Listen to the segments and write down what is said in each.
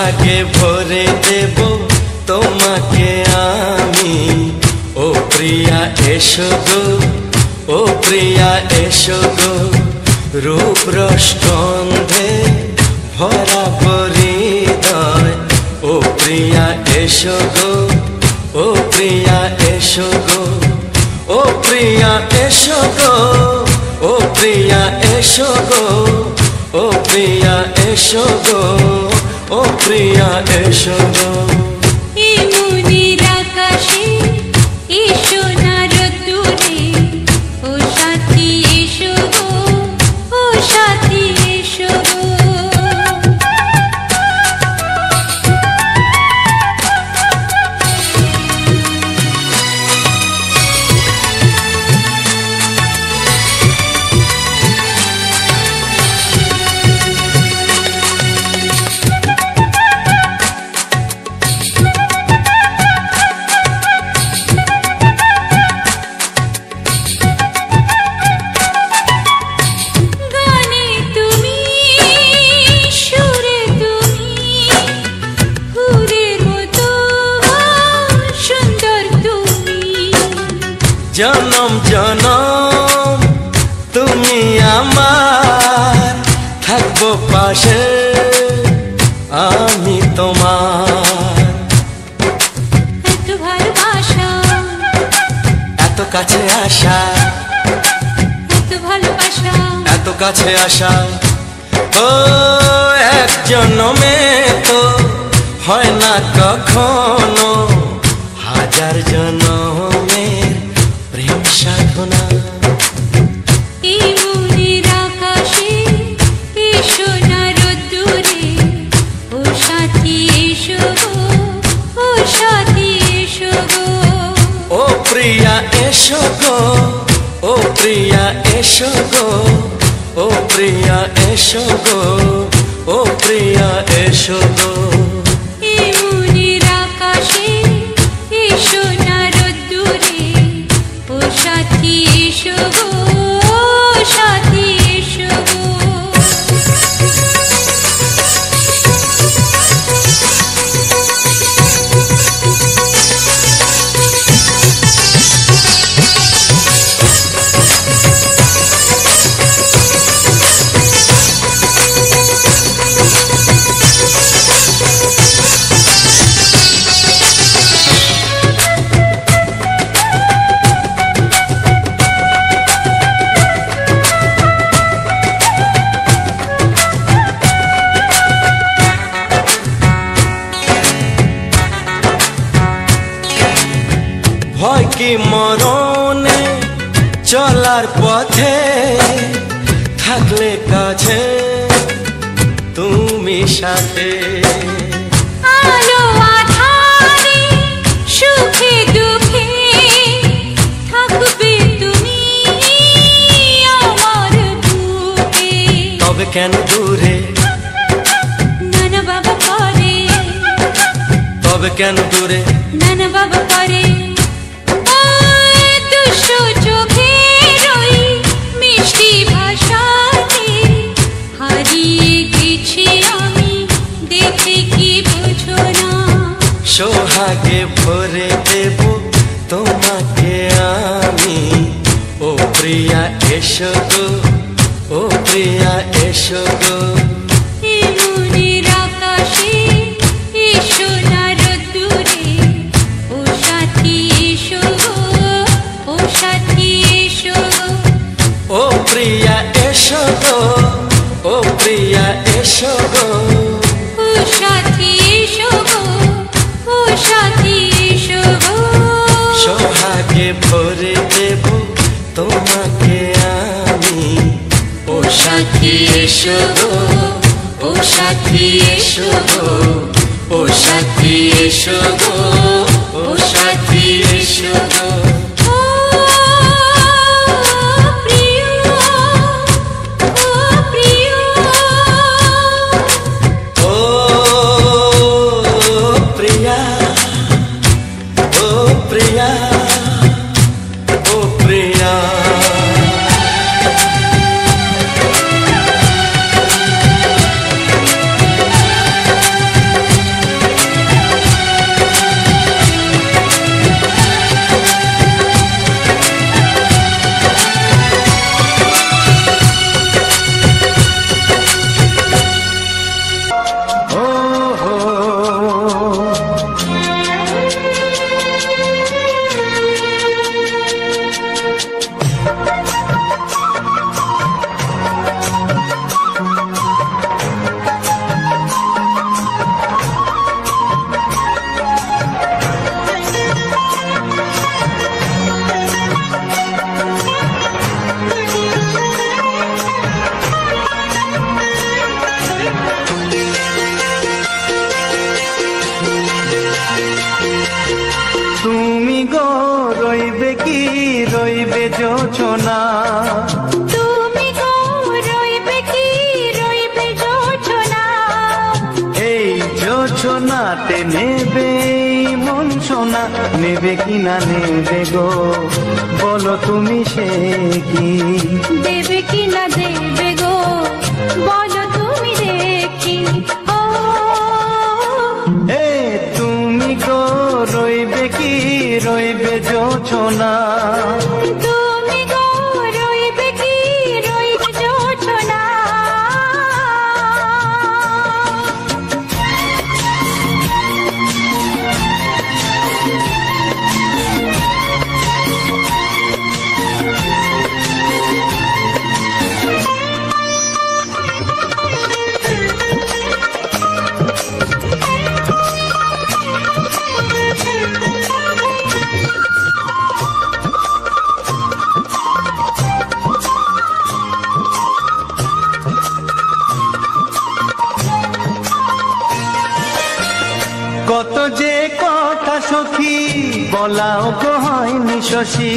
সোহাগে ভরে দেব তোমাকে আমি। ও প্রিয়া এসো গো, ও প্রিয়া এসো গো, রূপ রসগন্ধে ভরা হৃদয়। ও প্রিয়া এসো গো, ও প্রিয়া এসো গো, ও প্রিয়া এসো গো, ও প্রিয়া এসো গো, ও প্রিয়া এসো গো, ও প্রিয়া এসো গো। এই মনের আকাশে এসো না রোদ্দুরে, ও সাথী এসো গো, ও সাথী এসো গো। জনম জনম তুমি আমার, থাকবো পাশে আমি তোমার। এত ভালোবাসা, এত কাছে আসা, এত ভালোবাসা, এত কাছে আসা। ও এক জন্মে তো হয় না কখনো, হাজার জন্মের প্রেম সাধনা। এই মনের আকাশে এসো না রোদ্দুরে, ও সাথী এসো গো, ও সাথী এসো গো। ও প্রিয়া এসো গো, ও প্রিয়া এসো গো, ও প্রিয়া এসো গো, ও প্রিয়া এসো গো। এই মনের আকাশে এসো না রোদ্দুরে, ও সাথী এসো গো, ও সাথী এসো গো। ভয় কি মরণে চলার পথে, থাকলে কাছে তুমি সাথে। আলো আঁধারে সুখে দুঃখে থাকবে তুমি আমার বুকে। তবে কেন দূরে, নানা বাবা করে, তবে কেন দূরে, নানা বাবা করে। দুশো চোখের ওই মিষ্টি ভাষাতে হারিয়ে গেছি আমি, দেখে কি বুঝো না। সোহাগে ভরে দেব তোমাকে আমি। ও প্রিয়া এসো গো, ও প্রিয়া এসো গো। এই মনের আকাশে এসো না রোদ্দুরে, ও সাথী এসো গো, ও সাথী এসো গো। ও প্রিয়া এসো গো, ও প্রিয়া এসো গো, ও সাথী এসো গো, ও সাথী এসো গো। সোহাগে ভরে দেব তোমাকে আমি। ও সাথী এসো গো, ও সাথী এসো গো, ও সাথী এসো গো, ও সাথী এসো গো। জোছনাতে নেবে মন সোনা, নেবে কিনা নেবে গো বলো তুমি সে কি? দেবে কি না দেবে গো বলো তুমি দেখি। ও এ তুমি গো রইবে কি রইবে জোছনা, তুমি গো রইবে কি রইবে জোছনা। কত যে কথা সখী বলাও গো হয়নি শশী,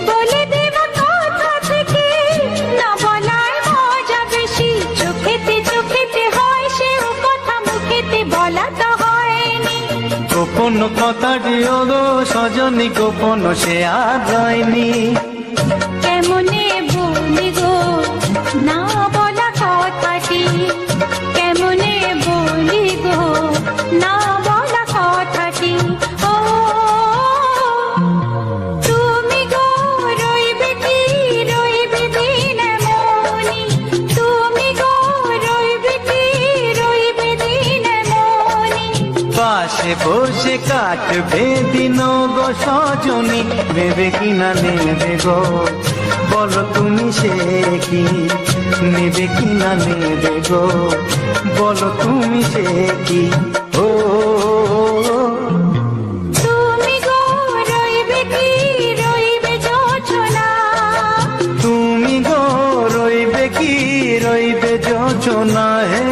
বলে দেব কথা থেকে না বলার মজা বেশি। চোখেতে চোখেতে হয় সে কথা, মুখেতে বলা তো হয়নি। গোপন কথাটি ও গো সজনী গোপন সে আর হয়নি। কেমনে বলি গো না বলা কথাটি, কেমনে বলি গো না বলা কথাটি। ও তুমি গো রইবে কি রইবে দিন মনি, তুমি গো রইবে কি রইবে দিন মনি। পাশে বসে কাটবে দিন গো সজনী, নেবে কিনা নেবে গো বলো তুমি সে কি? নেবে কিনা নেবে গো বলো তুমি সে কি? ও তুমি গো রইবে কি রইবে জোছনা, তুমি গো রইবে কি রইবে জোছনা। হে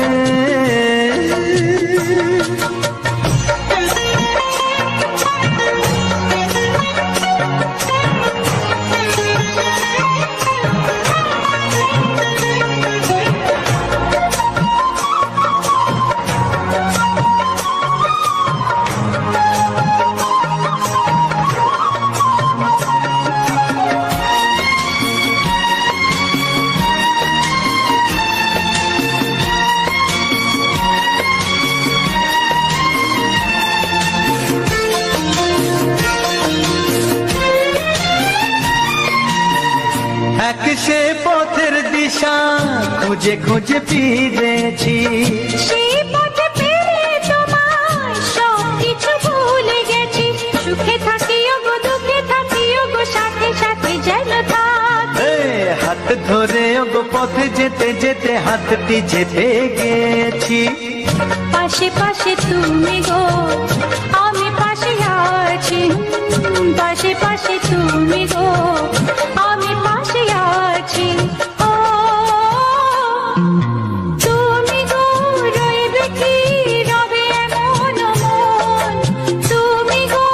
এক সে পথের দিশা খুঁজে খুঁজে ফিরেছি, সেই পথে পেয়ে তোমায় সব কিছু ভুলে গেছি। সুখে থাকিও গো দুঃখে থাকিও গো সাথে সাথে যেন থাকি। এ হাত ধরে গো পথে যেতে যেতে হাতটি চেপে গেছি। পাশে পাশে তুমি গো আমি পাশে আছি, পাশে পাশে তুমি গো আমি পাশে আছি। ও তুমি গো রইবে কি রবে এমন মন, তুমি গো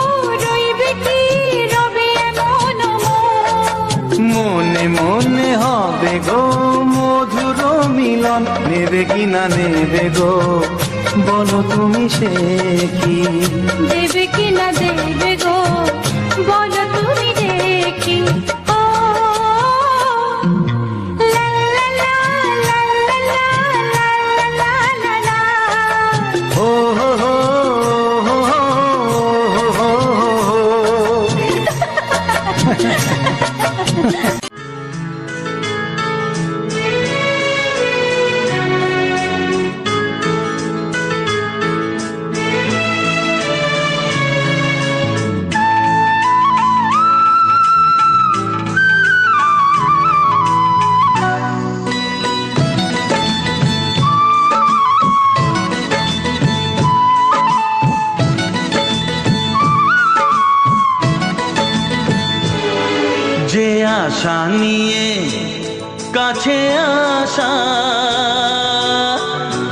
রইবে কি রবে এমন মন। মনে মনে হবে গো মধুর মিলন, নেবে কিনা নেবে গো বলো তুমি সে কি? দেবে কি না দেবে গো বলো তুমি দেখি। ও লা লা লা লা লা লা লা লা লা। ও হো হো হো হো হো হো। যে আশা নিয়ে কাছে আসা,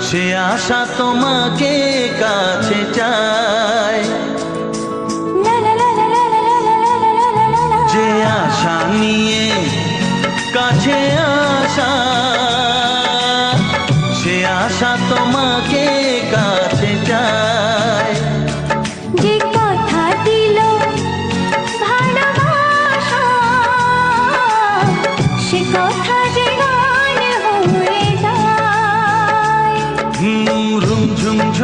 সে আশা তোমাকে কাছে চায়। লা লা লা লা লা লা লা লা লা লা লা। যে আশা নিয়ে কাছে আসা, সে আশা তোমাকে কাছে চায়।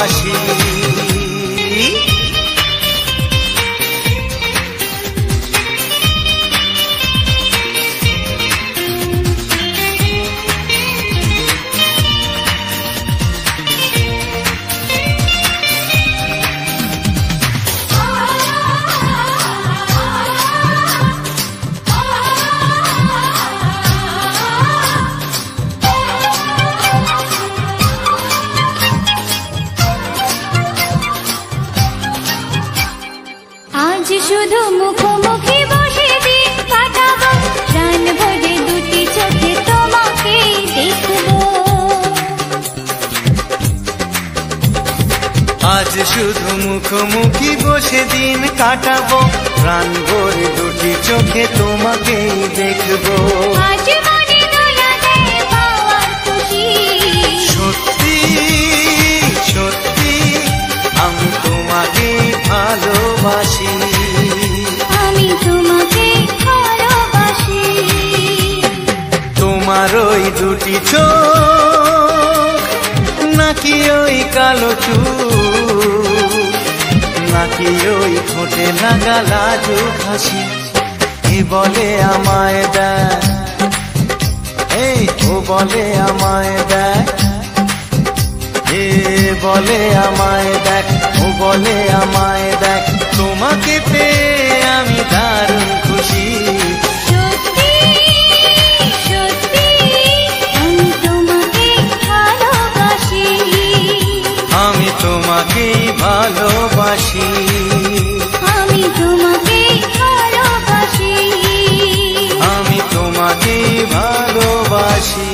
ভালোবাসি। শুধু মুখোমুখি বসে দিন কাটাবো, প্রাণ ভরে দুটি চোখে তোমাকে দেখবো। আজ শুধু মুখোমুখি বসে দিন কাটাবো, প্রাণ ভরে দুটি চোখে তোমাকেই দেখবো। আজ মনে দোলা দেয় পাওয়ার খুশি, সত্যি সত্যি আমি তোমাকে ভালোবাসি। আমি তোমাকে ভালোবাসি। তোমার ওই দুটি চোখ, নাকি ওই কালো চুল, নাকি ওই ঠোঁটে লাগা লাজুক হাসি, এ বলে আমায় দেখ, এই ও বলে আমায় দেখ, এ বলে আমায় দেখ, ও বলে আমায় দেখ, তোমাকে পেয়ে আমি দারুণ খুশি। সত্যি সত্যি আমি তোমাকে ভালোবাসি। আমি তোমাকেই ভালোবাসি। আমি তোমাকে ভালোবাসি। আমি তোমাকেই ভালোবাসি।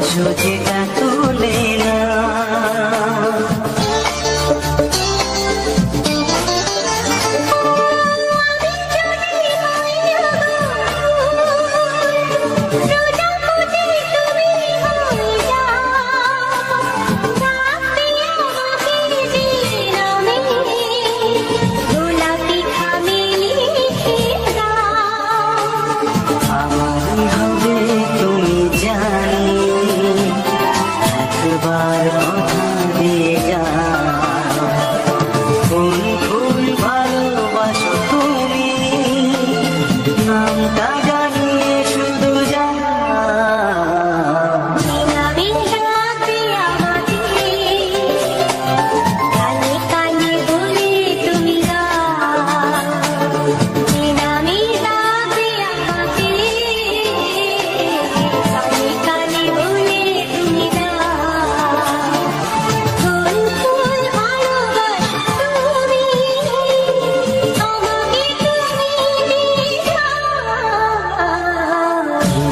ভালোবাসো যেটা তুলে না। আমারই হবে তুমি জানি, একবার কথা দিয়ে যাও। কোন ফুল ভালোবাসো তুমি, নামটা জানিয়ে শুধু যাও।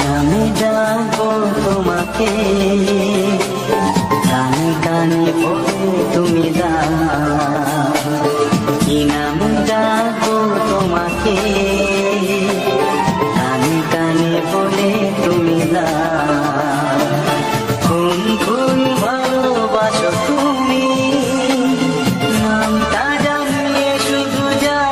নামে ডাকবো তোমাকে, কানে কানে বলে তুমি দাও। কি নামে ডাকবো তোমাকে, কানে কানে বলে তুমি দাও। কোন ফুল ভালোবাসো তুমি, নামটা জানিয়ে শুধু যাও।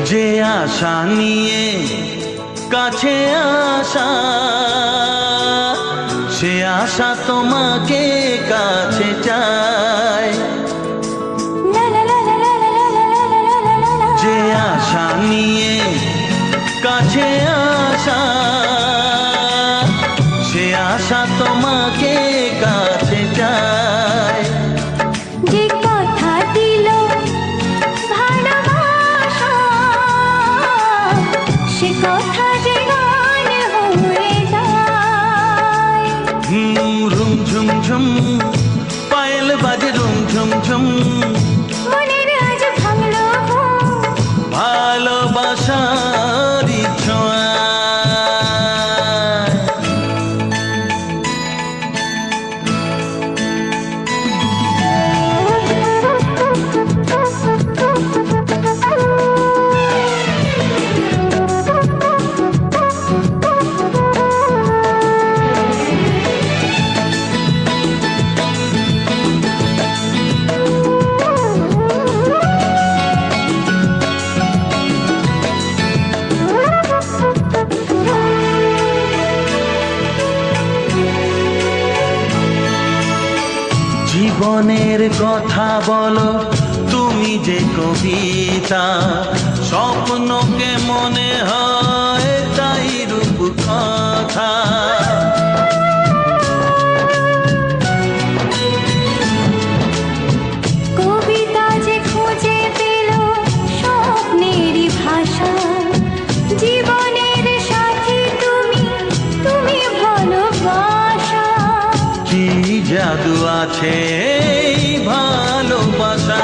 যে আশা নিয়ে কাছে আসা, সে আশা তোমাকে কাছে চায়। যে আশা নিয়ে কাছে আসা, সে আশা তোমাকে কাছে চায়। যে কথা দিল ভালোবাসা, সে কথা যে গান হয়ে যায়। রুম ঝুম ঝুম পায়েল বাজে, রুম ঝুম ঝুম মনের আজ ভাঙলো ভালোবাসার ছোঁয়া। জীবনের কথা বলো তুমি যে কবিতা, স্বপ্নকে মনে হয় তাই রূপ কথা। কবিতা যে খুঁজে পেল স্বপ্নেরই ভাষা, জীবনের সাথী তুমি, তুমি ভালোবাসা। কি জাদু আছে এই ভালোবাসা।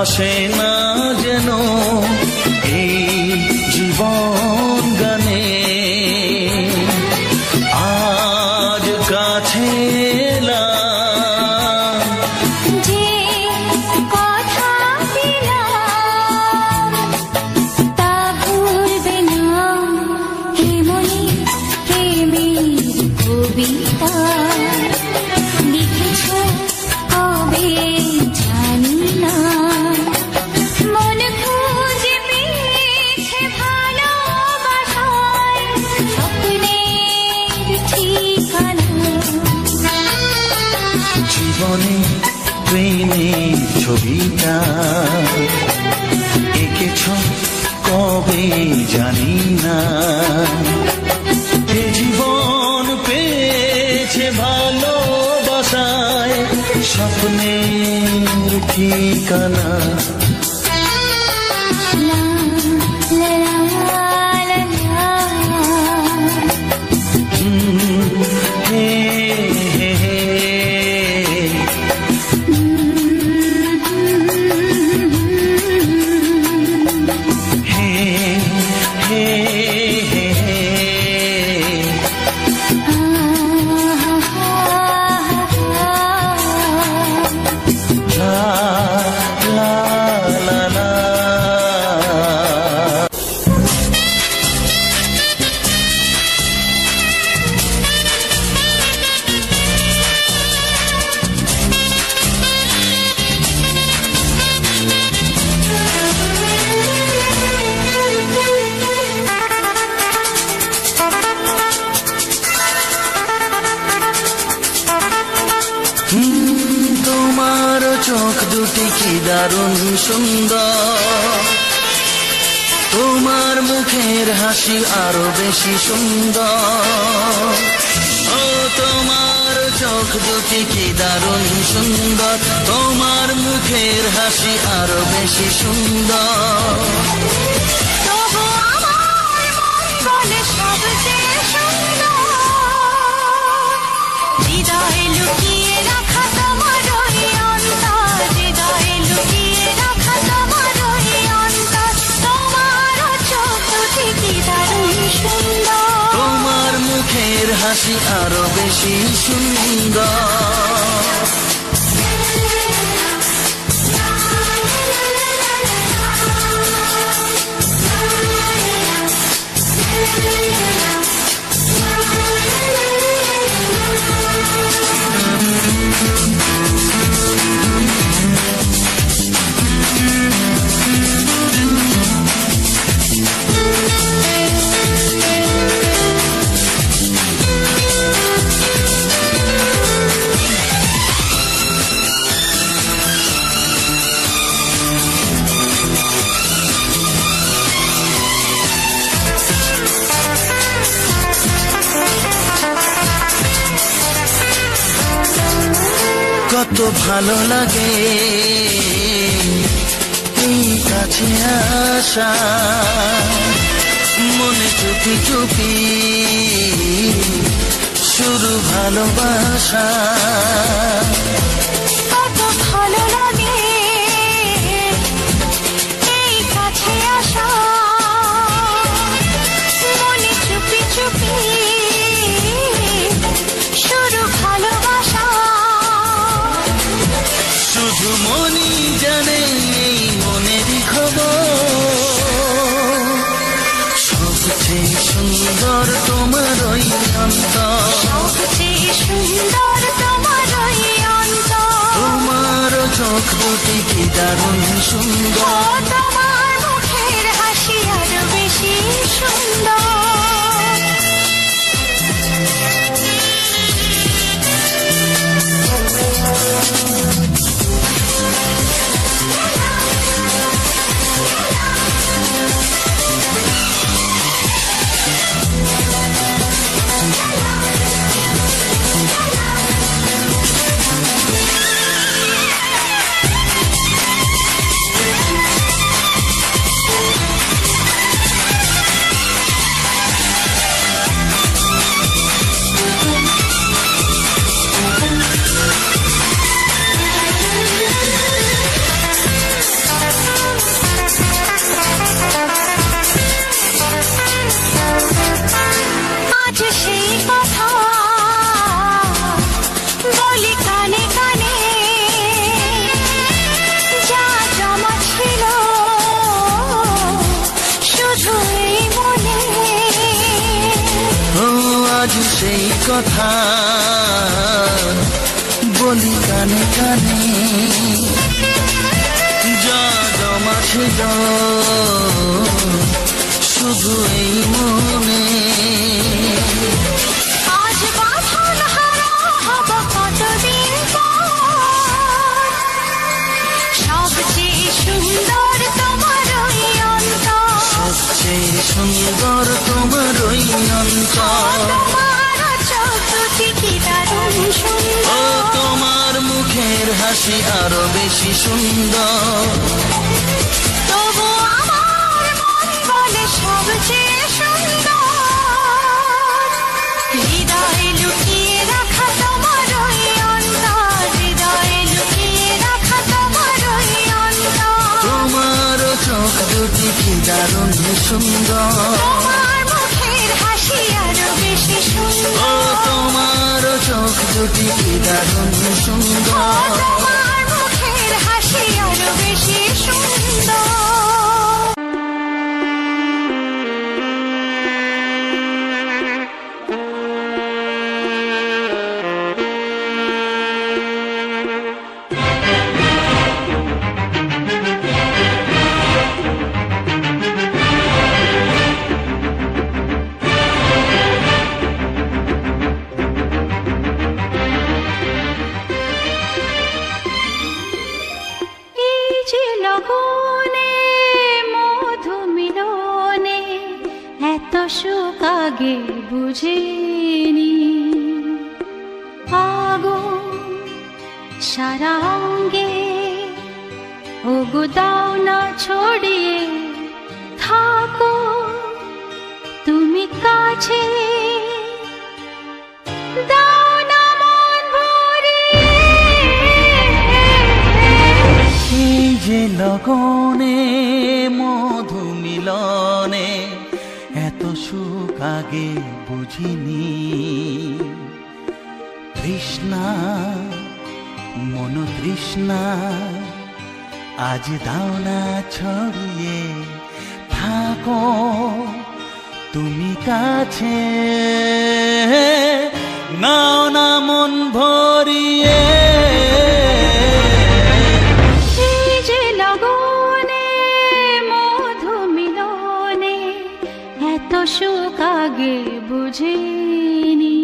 ভাসে না যেন এই জীবন গানে আজ কাছে এলাম যে কথা দিলাম তা ভুলবে না হে মনে প্রেমের কবিতা লিখেছ কবে জানি না মন খুঁজে পেয়েছে ভালোবাসায় স্বপ্নের ঠিকানা জীবনে প্রেমের ছবিটা এঁকেছ কবে জানি না এ জীবন পেয়েছে ভালোবাসায় স্বপ্নের ঠিকানা লা লা লা লা হে হে হে হে হে হে লা লা লা লা তোমার চোখ দুটি কি দারুণ সুন্দর তোমার মুখের হাসি আরো বেশি সুন্দর ও তোমার চোখ দুটি কি দারুণ সুন্দর তোমার মুখের হাসি আরো বেশি সুন্দর তবু আমার মন বলে সবচেয়ে সুন্দর হৃদয়ে লুকিয়ে রাখা তোমার ওই অন্তর হৃদয়ে লুকিয়ে রাখা তোমার ওই অন্তর তোমার চোখ দুটি কি দারুণ সুন্দর তোমার মুখের হাসি আরো বেশি সুন্দর কত ভালো লাগে এই কাছে আসা মনে চুপি চুপি শুরু ভালোবাসা কত ভালো লাগে এই কাছে আসা মনে চুপি চুপি শুরু ভালোবাসা শুধু মনই জানে এই মনেরই খবর সবচেয়ে সুন্দর তোমার ওই অন্তর সবচেয়ে সুন্দর তোমার ওই অন্তর তোমার চোখ দুটি কি দারুণ সুন্দর তোমার মুখের হাসি আরো বেশি সুন্দর কথা বলি কানে কানে, যা জমা ছিল শুধু এই মনে। আজ বাঁধন হারা হব কতদিন পর, সবচেয়ে সুন্দর তোমার ওই অন্তর, সবচেয়ে সুন্দর তোমার ওই অন্তর। তোমার চোখ দুটি কি দারুণ ও সুন্দর, তোমার মুখের হাসি আরো বেশি সুন্দর। তবু আমার মন বলে সবচেয়ে সুন্দর, হৃদয়ে লুকিয়ে রাখা তোমার ওই অন্তর, হৃদয়ে লুকিয়ে রাখা তোমার ওই অন্তর। তোমার চোখ দুটি কি দারুণ সুন্দর, তোমার মুখের হাসি আরো বেশি ও সুন্দর, তোমার চোখ দুটি কি দারুণ সুন্দর। তোমার মুখের হাসি আরো বেশি সুন্দর। এই যে লগনে মধু মিলনে এত সুখ আগে বুঝিনি, আগুন সারা অঙ্গে ওগো দাও না ছড়িয়ে থাকো তুমি কাছে, দাও না মন ভরিয়ে। এই যে লগনে মধু মিলনে এত সুখ আগে বুঝিনি, তৃষ্ণা মন তৃষ্ণা আজ দাও না ছড়িয়ে থাকো তুমি কাছে, নাও না মন ভরিয়ে। এই যে লগনে মধু মিলনে এত সুখ আগে বুঝিনি।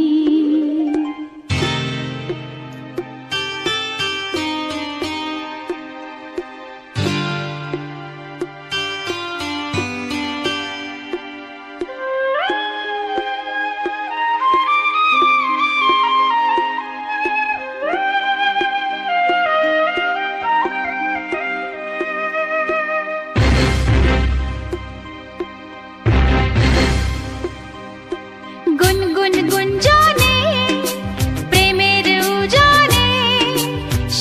গুনগুন গুঞ্জনে প্রেমের উজানে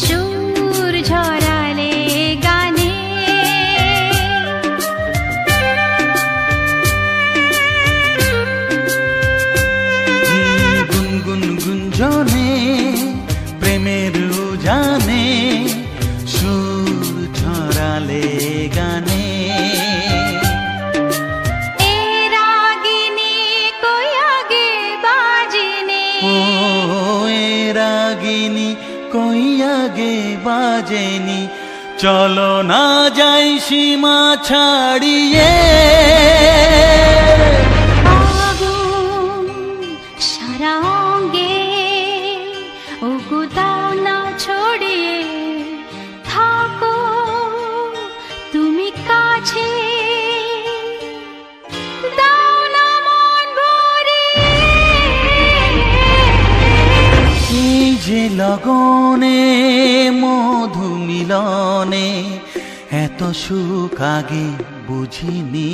সুর ঝরালে গানে, গুনগুন গুঞ্জনে প্রেমের উজানে সুর ছড়ালে গানে, এ রাগিনী কই আগে বাজেনি, ও এ রাগিনী কই আগে বাজেনি, চলো না যাই সীমা ছাড়িয়ে। আগুন সারা অঙ্গে ওগো দাও না ছড়িয়ে থাকো তুমি কাছে, দাও না মন ভরিয়ে। এই যে লগনে মধু মিলনে এত সুখ আগে বুঝিনি।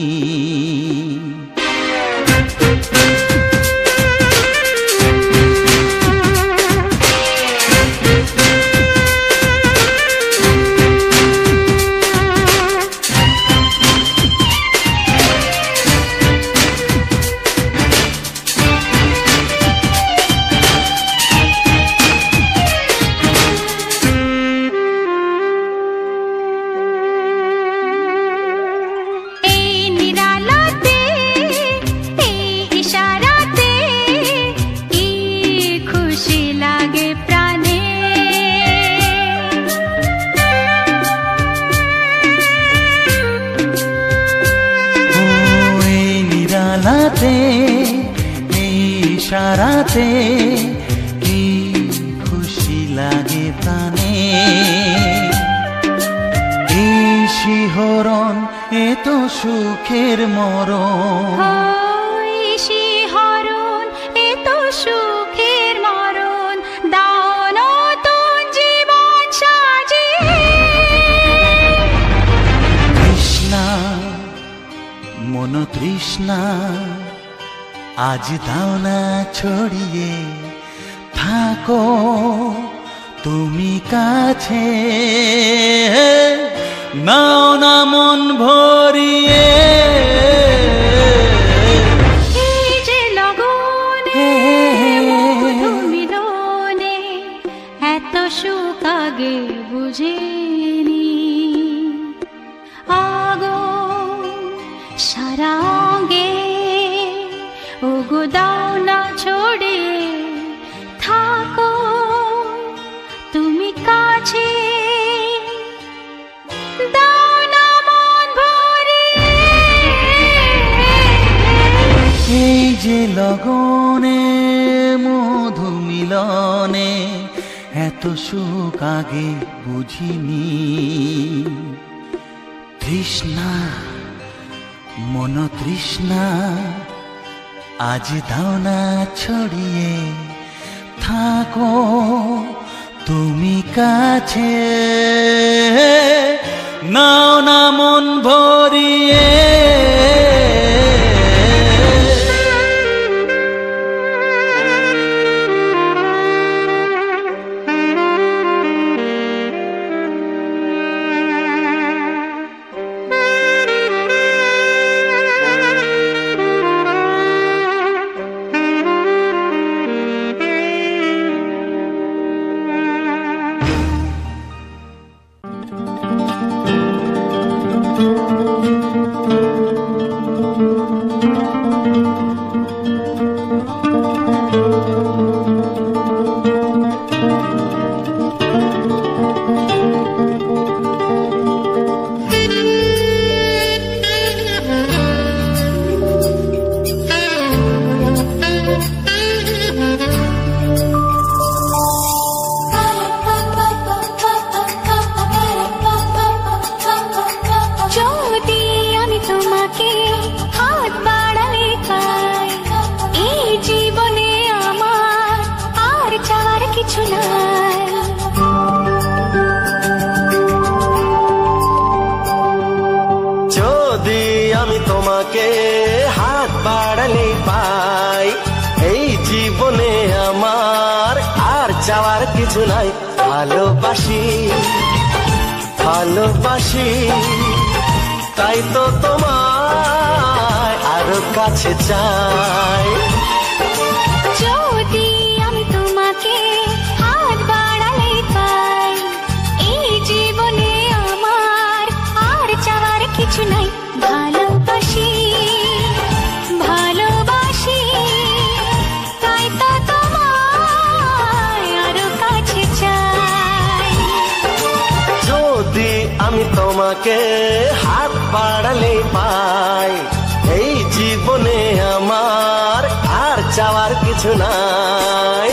এই নিরালাতে এই ইশারা ইশারাতে, এই ইশারাতে কি খুশি লাগে প্রাণে। এই শিহরণ এ তো সুখের মরণ, ওই শিহরণ এ তো সুখের মরণ, দাও নতুন জীবন সাজিয়ে। তৃষ্ণা মন তৃষ্ণা আজ দাও না ছড়িয়ে, থাকো তুমি কাছে, নাও না মন ভরিয়ে। এই যে লগনে মধু মিলনে, এত সুখ আগে বুঝিনি। আগুন সারা অঙ্গে, ওগো দাও না ছড়িয়ে, থাকো তুমি কাছে, দাও না মন ভরিয়ে। এই যে লগনে মধু মিলনে, এত সুখ আগে বুঝিনি। তৃষ্ণা মন তৃষ্ণা আজ দাও না ছড়িয়ে, থাকো তুমি কাছে, নাও না মন ভরিয়ে। যদি আমি তোমাকে হাত বাড়ালে পাই, এই জীবনে আমার আর চাওয়ার কিছু নাই। যদি আমি তোমাকে হাত বাড়ালে পাই, এই জীবনে আমার আর চাওয়ার কিছু নাই। ভালোবাসি ভালোবাসি, তাই তো তোমায় আরো কাছে চাই। যদি আমি তোমাকে হাত বাড়ালে পাই, এই জীবনে আমার আর চাওয়ার কিছু নাই। ভালোবাসি ভালোবাসি, তাই তো তোমায় আরো কাছে চাই। যদি আমি তোমাকে হাত বাড়ালে পাই, এই জীবনে আমার আর চাওয়ার কিছু নাই।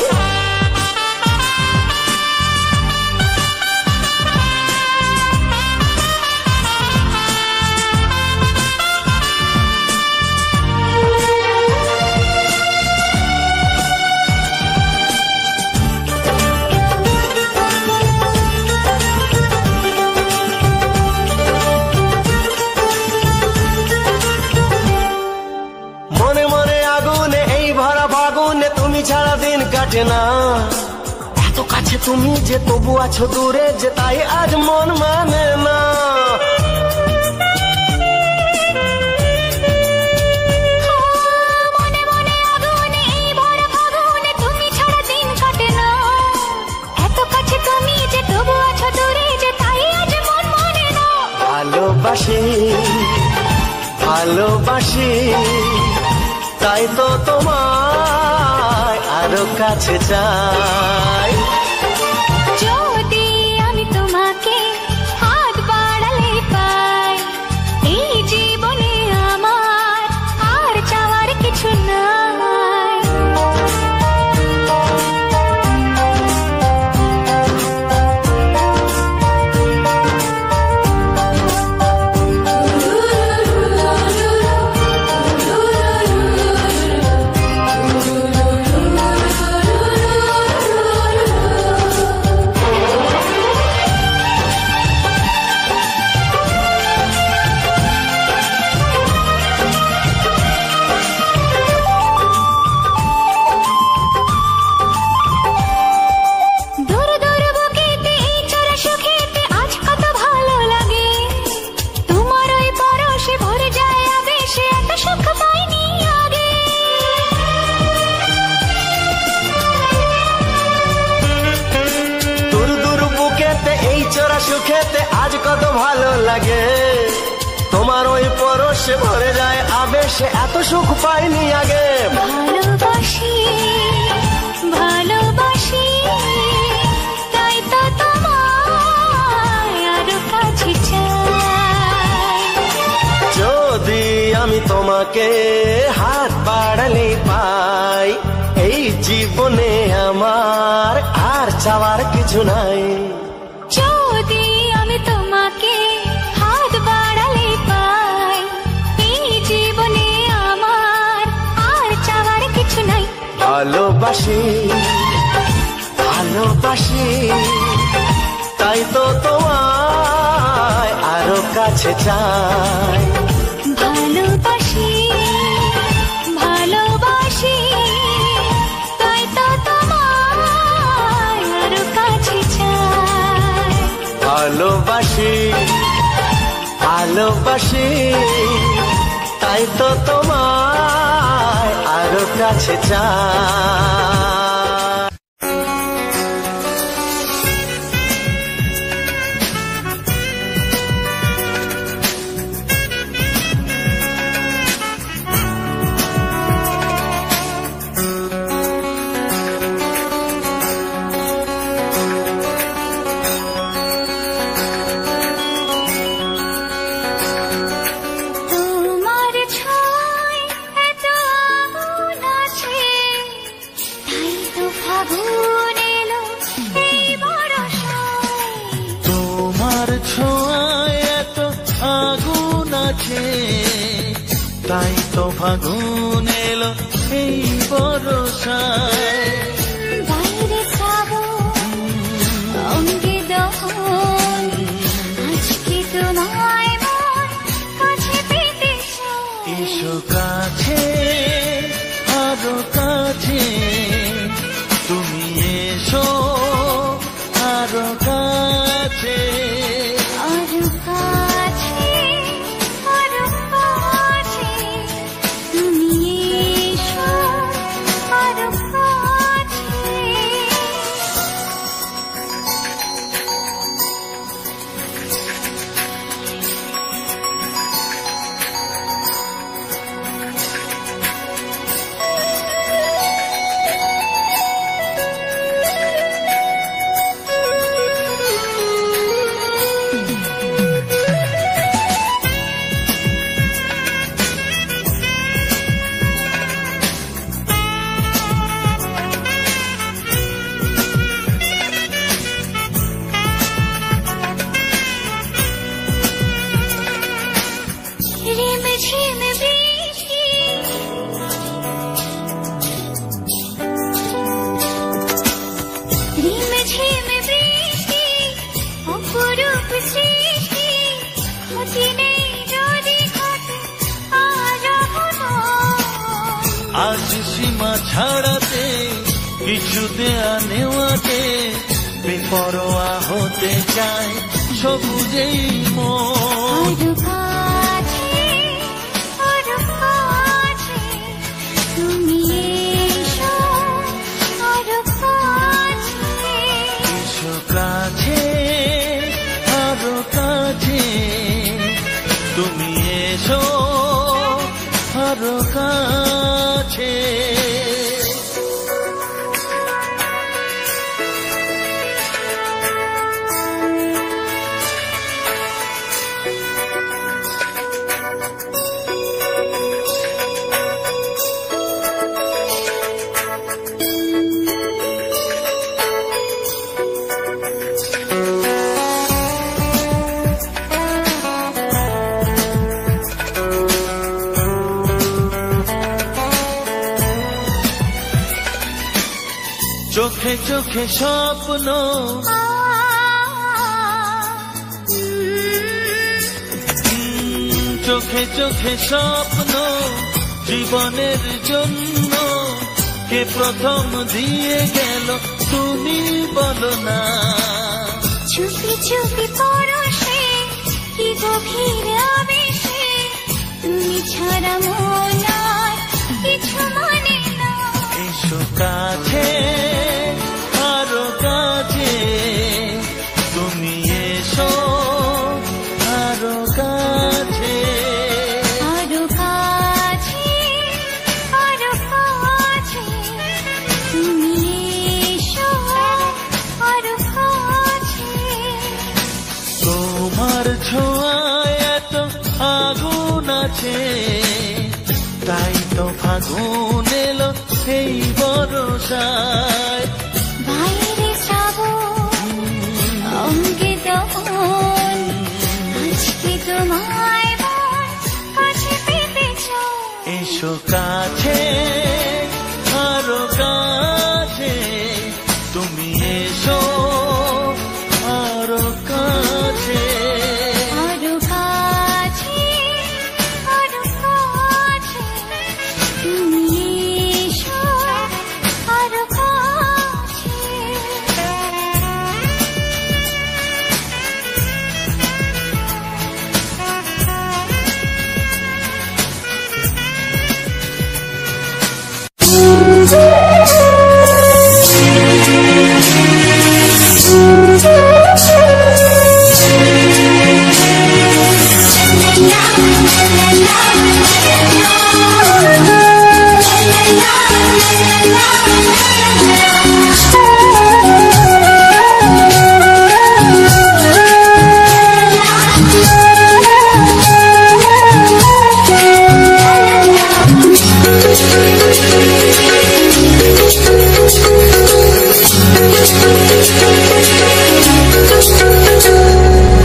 মনে মনে আগুনে এই ভরা ফাগুনে, তুমি ছাড়া দিন কাটে না। এত কাছে তুমি যে তবু আছো দূরে, যে তাই আজ মন মানে না। মনে মনে আগুনে এই ভরা ফাগুনে, তুমি ছাড়া দিন কাটে না। এত কাছে তুমি যে তবু আছো দূরে, যে তাই আজ মন মানে না। ভালোবাসি ভালোবাসি, তাই তো তোমায় আরো কাছে চাই। যদি আমি তোমাকে হাত বাড়ালে পাই, এই জীবনে আমার আর চাওয়ার কিছু তোমার ওই পরশে ভরে যায় আবেশে, এত সুখ পাইনি আগে। ভালোবাসি ভালোবাসি তাই তো তোমায় আরো কাছে চাই। যদি আমি তোমাকে হাত বাড়ালে পাই, এই জীবনে আমার আর চাওয়ার কিছু নাই। যদি আমি তোমাকে হাত বাড়ালে পাই, এই জীবনে আমার আর চাওয়ার কিছু নাই। ভালোবাসি ভালোবাসি তাই তো তোমায় আরো কাছে চাই। ভালোবাসি ভালোবাসি তাই তো তোমায় আরো কাছে চাই। ভালোবাসি ভালোবাসি তাই তো তোমায় আরো কাছে চাই। তোমার ছোঁয়ায় এত আগুন আছে, তাই তো ফাগুন এলো এই বরষায়। তোমার ছোঁয়ায় এত আগুন আছে, তাই তো ফাগুন এলো এই বরষায়। বাইরে শ্রাবণ অঙ্গে দহন, আজকে তোমায় মন কাছে পেতে চায়। এসো কাছে আরো কাছে, তুমি এসো আরো কাছে। আরো কাছে আরো কাছে, তুমি এসো আরো কাছে। রিমঝিম বৃষ্টি, রিমঝিম বৃষ্টি, অপরূপ সৃষ্টি, ক্ষতি নেই যদি ঘটে আর আজ সীমা ছাড়াতে, কিছু দেয়া নেওয়াতে, বেপরোয়া হতে চায় সবুজেই মন। আরো কাছে আরো কাছে, তুমি এসো আরো কাছে। এসো কাছে আরো কাছে, তুমি এসো আরো কাছে। চোখে চোখে স্বপ্ন, চোখে চোখে স্বপ্ন, জীবনের জন্য কে প্রথম দিয়ে গেল তুমি বলো না। চুপি চুপি পরশে কি গভীর আবেশে, তুমি ছাড়া মন আর কিছু মানে না। এসো কাছে আরো কাছে, তুমি এসো আরো কাছে। ছোঁয়ায় এত আগুন আছে, তাই তো ফাগুন এলো এই বরসায়। বাইরে শ্রাবণ অঙ্গে দহন, আজকে তোমায় মন কাছে পেতে চায়। এসো কাছে, আরো কাছে, তুমি এসো আরো কাছে। আরো কাছে, আরো কাছে, তুমি এসো আরো কাছে।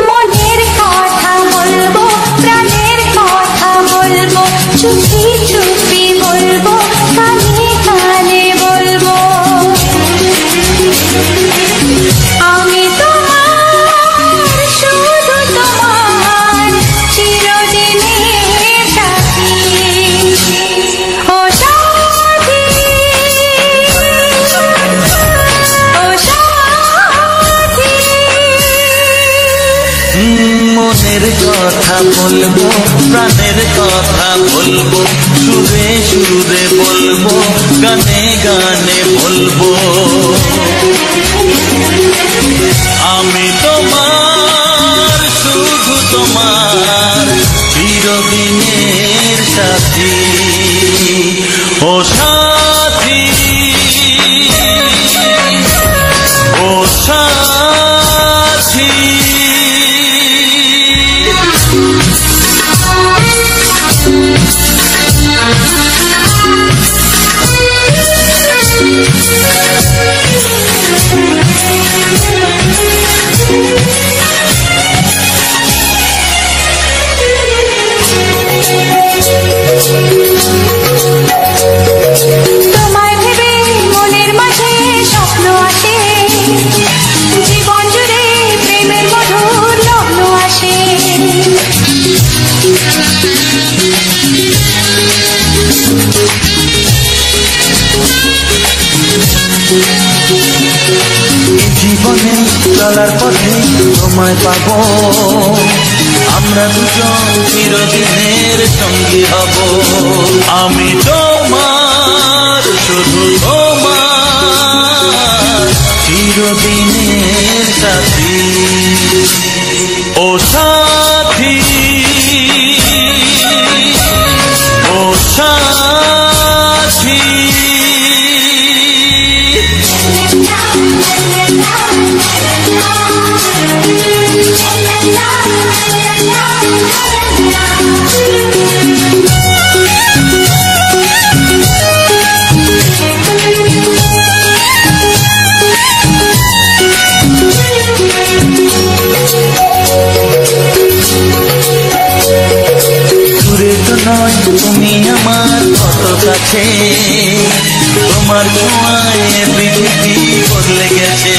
মনের কথা বলবো, প্রাণের কথা বলবো, চুপি চুপি বলবো, কানে কানে বলবো। আমি তোমার, শুধু তোমার, চিরদিনের সাথী। ও সাথী, ও সাথী। মনের কথা বলবো, প্রাণের কথা বলবো, সুরে সুরে বলবো, গানে গানে বলবো। আমি তোমার, শুধু তোমার, চিরদিনের সাথী। ও সাথী, ও সাথী। তোমায় ভেবে মনের মাঝে স্বপ্ন আসে, জীবন জুড়ে প্রেমের মধুর লগ্ন আসে। জীবনে চলার পথে তোমায় পাবো, আমরা দুজন চিরদিনের সঙ্গী হব। আমি তোমার, শুধু তোমার, চিরদিনের সাথী। ও সাথী, ও সাথী। দূরে তো নয় তুমি আমার কত কাছে, তোমার ছোঁয়ায় পৃথিবী বদলে গেছে।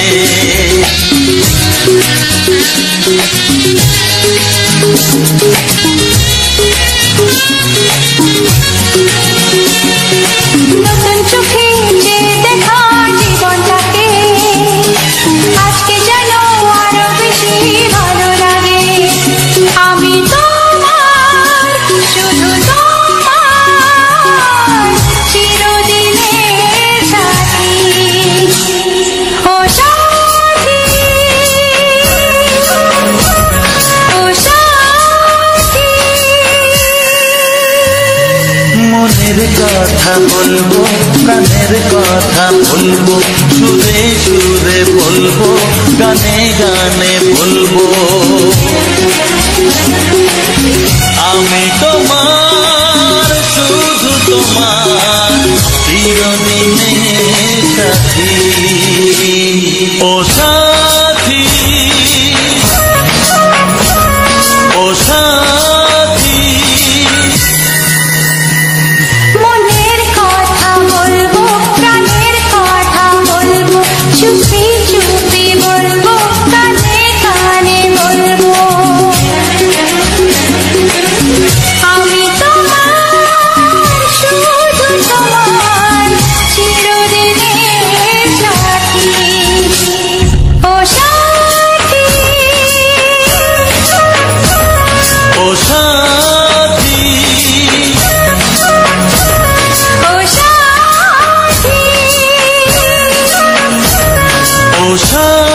নতুন চোখে যে দেখা জীবনটাকে, আজকে যেন আরো বেশি ভালো লাগে। আমি তোমার, শুধু তোমার, চিরদিনের সাথী। ও সাথী, ও সাথী। মনের কথা বলবো, প্রাণের কথা বলবো, সুরে সুরে বলবো, গানে গানে বলবো। ও সাথী, ও সাথী, মনের কথা বলবো, প্রাণের কথা বলবো, চুপি চুপি বলবো, কানে কানে বলবো। আমি তোমার, শুধু তোমার, চিরদিনের সাথী। ও সাথী, ও সাথী, ও সাথী, ও সাথী।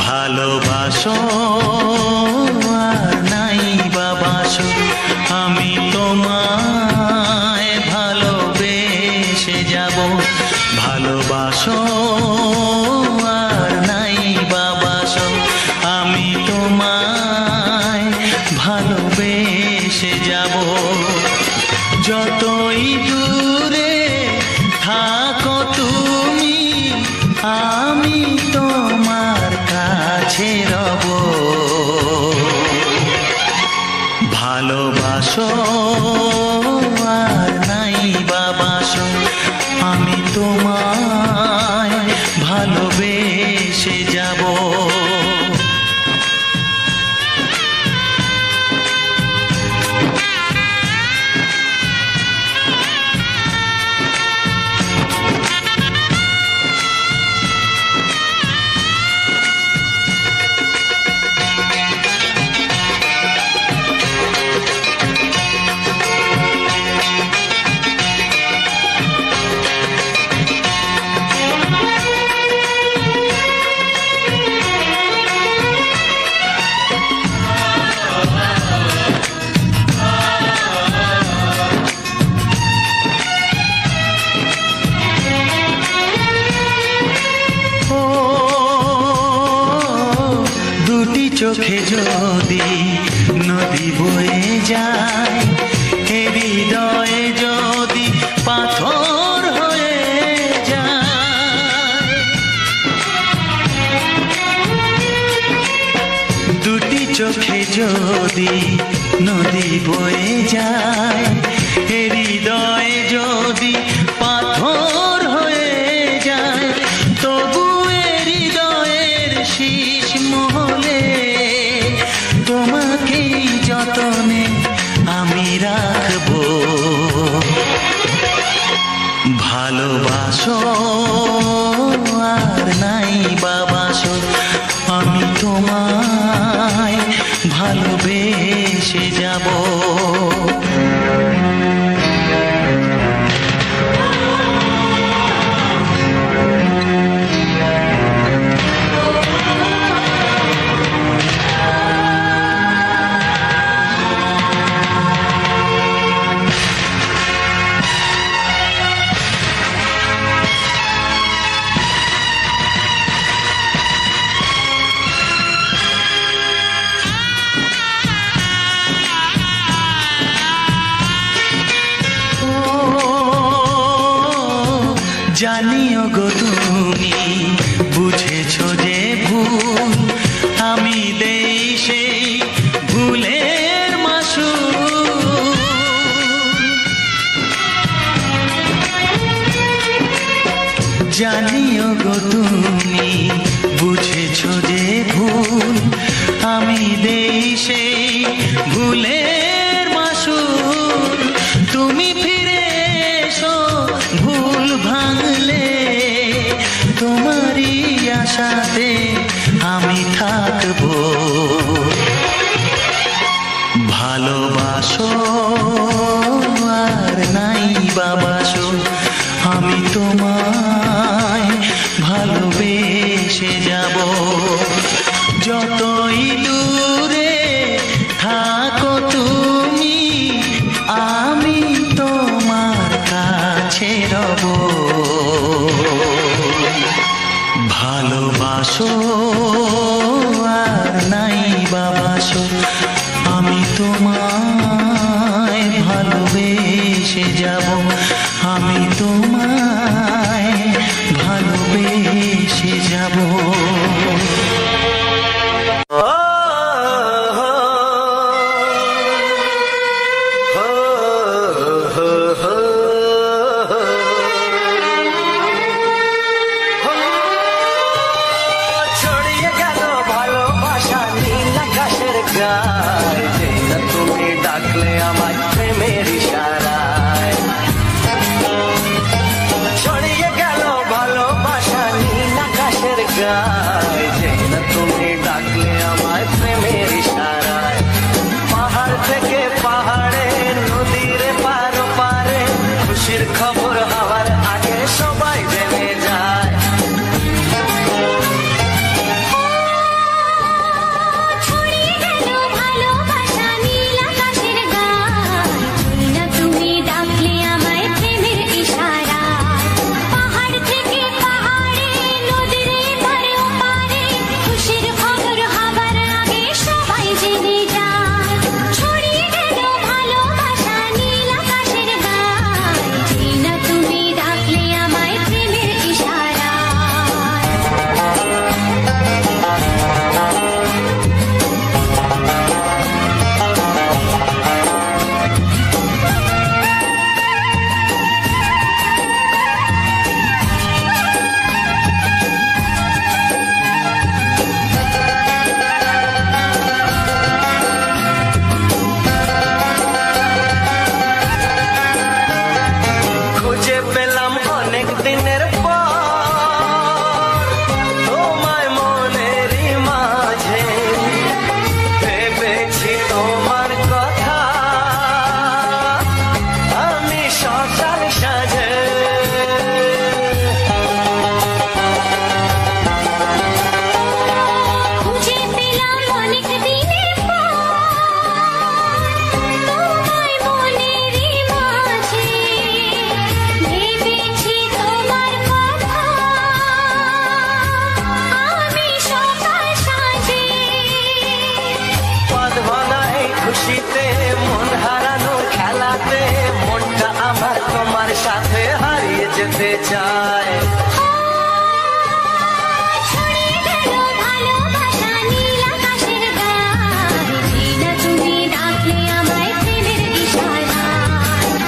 ভালোবাসো আর নাই বাবাসো, আমি তোমায় ভালোবেসে যাব। ভালোবাসো আর নাই বাবাসো, আমি তোমায় ভালোবেসে যাব। যতই দূরে থাকো তুমি, আমি তোমার কাছে রব। ভালোবাসো আর নাই বাবাসো, আমি তোমায় ভালোবেসে যাব। চোখে যদি নদী বয়ে যায়, হৃদয়ে যদি পাথর হয়ে যায়। দুটি চোখে যদি নদী বয়ে যায়, হৃদয়ে যদি পাথর হয়ে যায়, তবু হৃদয়ের শীষ মহলে তোমাকে যতনে আমি রাখবো। ভালোবাসো আর নাই বাবাসো, আমি তোমায় ভালোবেসে যাব। জানিও গো তুমি বুঝেছো যে ভুল, আমি দেই সেই ভুলের মাসুল। জানিও গো তুমি বুঝেছো যে ভুল, আমি দেই সেই ভুলের মাসুল। তুমি ফিরে এসো ভুল ভাঙলে, তোমারই আশাতে আমি থাকবো। ভালোবাসো আর নাই বাবাসো, আমি তোমায় ভালোবেসে যাব। যতই দূরে বাসো আর নাই বাবাসো, আমি তোমায় ভালোবেসে যাব, আমি তোমায় ভালোবেসে যাব। ছড়িয়ে গেল ভালোবাসা নীল আকাশের গায়, যেটা তুমি ডাকলে আমার প্রেমের ইশারায়। ছড়িয়ে গেল ভালোবাসা নীল আকাশের গায়, যেটা তুমি ডাকলে আমার প্রেমের ইশারায়। পাহাড় থেকে পাহাড়ে, নদীর পার পারে, খুশির খবর হওয়ার আগে সবাই জেনে যায়। ছড়িয়ে গেল ভালোবাসা নীল আকাশের গায়, না তুমি ডাকলে আমায় প্রেমের ইশারায়। পাহাড় থেকে পাহাড়ে, নদীর এপারে ওপারে, খুশির খবর হবার আগে সবাই জেনে যায়। ছড়িয়ে গেল ভালোবাসা নীল আকাশের গায়, না তুমি ডাকলে আমায় প্রেমের ইশারায়। খুঁজে পেলাম অনেক দিনের পর তোমায় মনেরই মাঝে, ভেবেছি তোমার কথা আমি সকাল সাজে। খুঁজে পেলাম অনেক দিনের পর তোমায় মনেরই মাঝে, ভেবেছি তোমার কথা আমি সকাল সাজে। বাঁধবানা এই খুশিতে, মন হারানোর খেলাতে, মনটা আমার তোমার সাথে হারিয়ে যেতে চায়। ছড়িয়ে গেল ভালোবাসা নীল আকাশের গায়, না তুমি ডাকলে আমায় প্রেমের ইশারায়।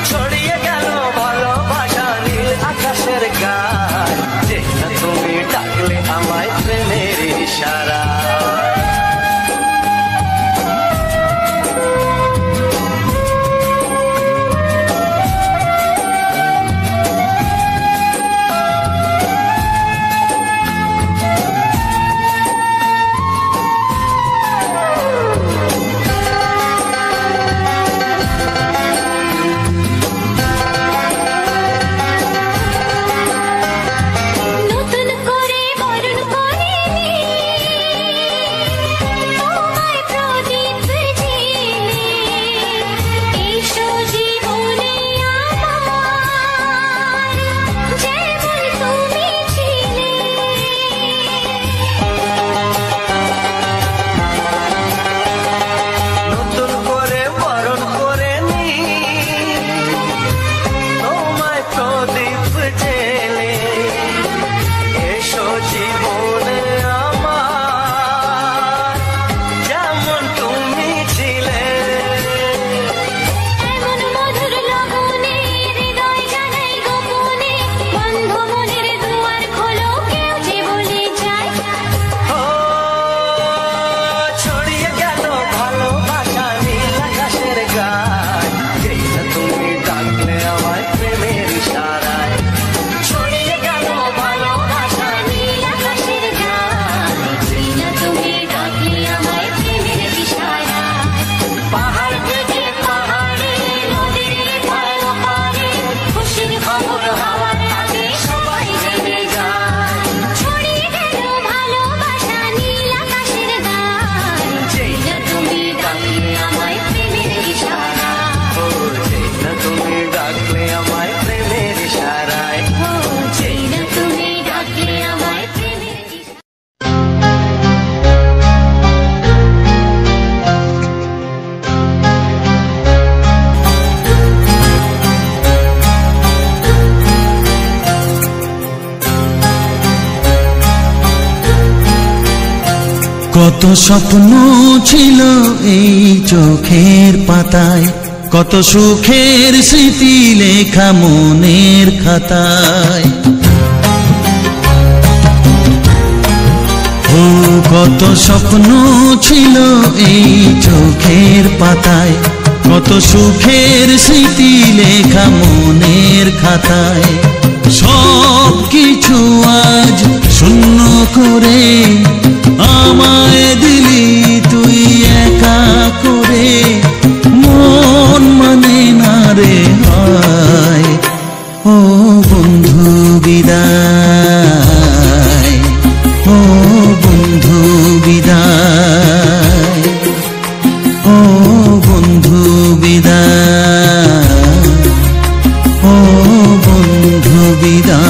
ছড়িয়ে গেল ভালোবাসা নীল আকাশের গায়, যেটা তুমি ডাকলে আমায় প্রেমের ইশারা। কত স্বপ্ন ছিল এই চোখের পাতায়, কত সুখের স্মৃতি লেখা মনের খাতায়। ও কত স্বপ্ন ছিল এই চোখের পাতায়, কত সুখের স্মৃতি লেখা মনের খাতায়। সব কিছু আজ শূন্য করে আমায় দিলি তুই একা করে, মন মানে না রে হয়। ও বন্ধু বিদায়, ও বন্ধু বিদায়, ও বন্ধু বিদায়, ও বন্ধু বিদায়।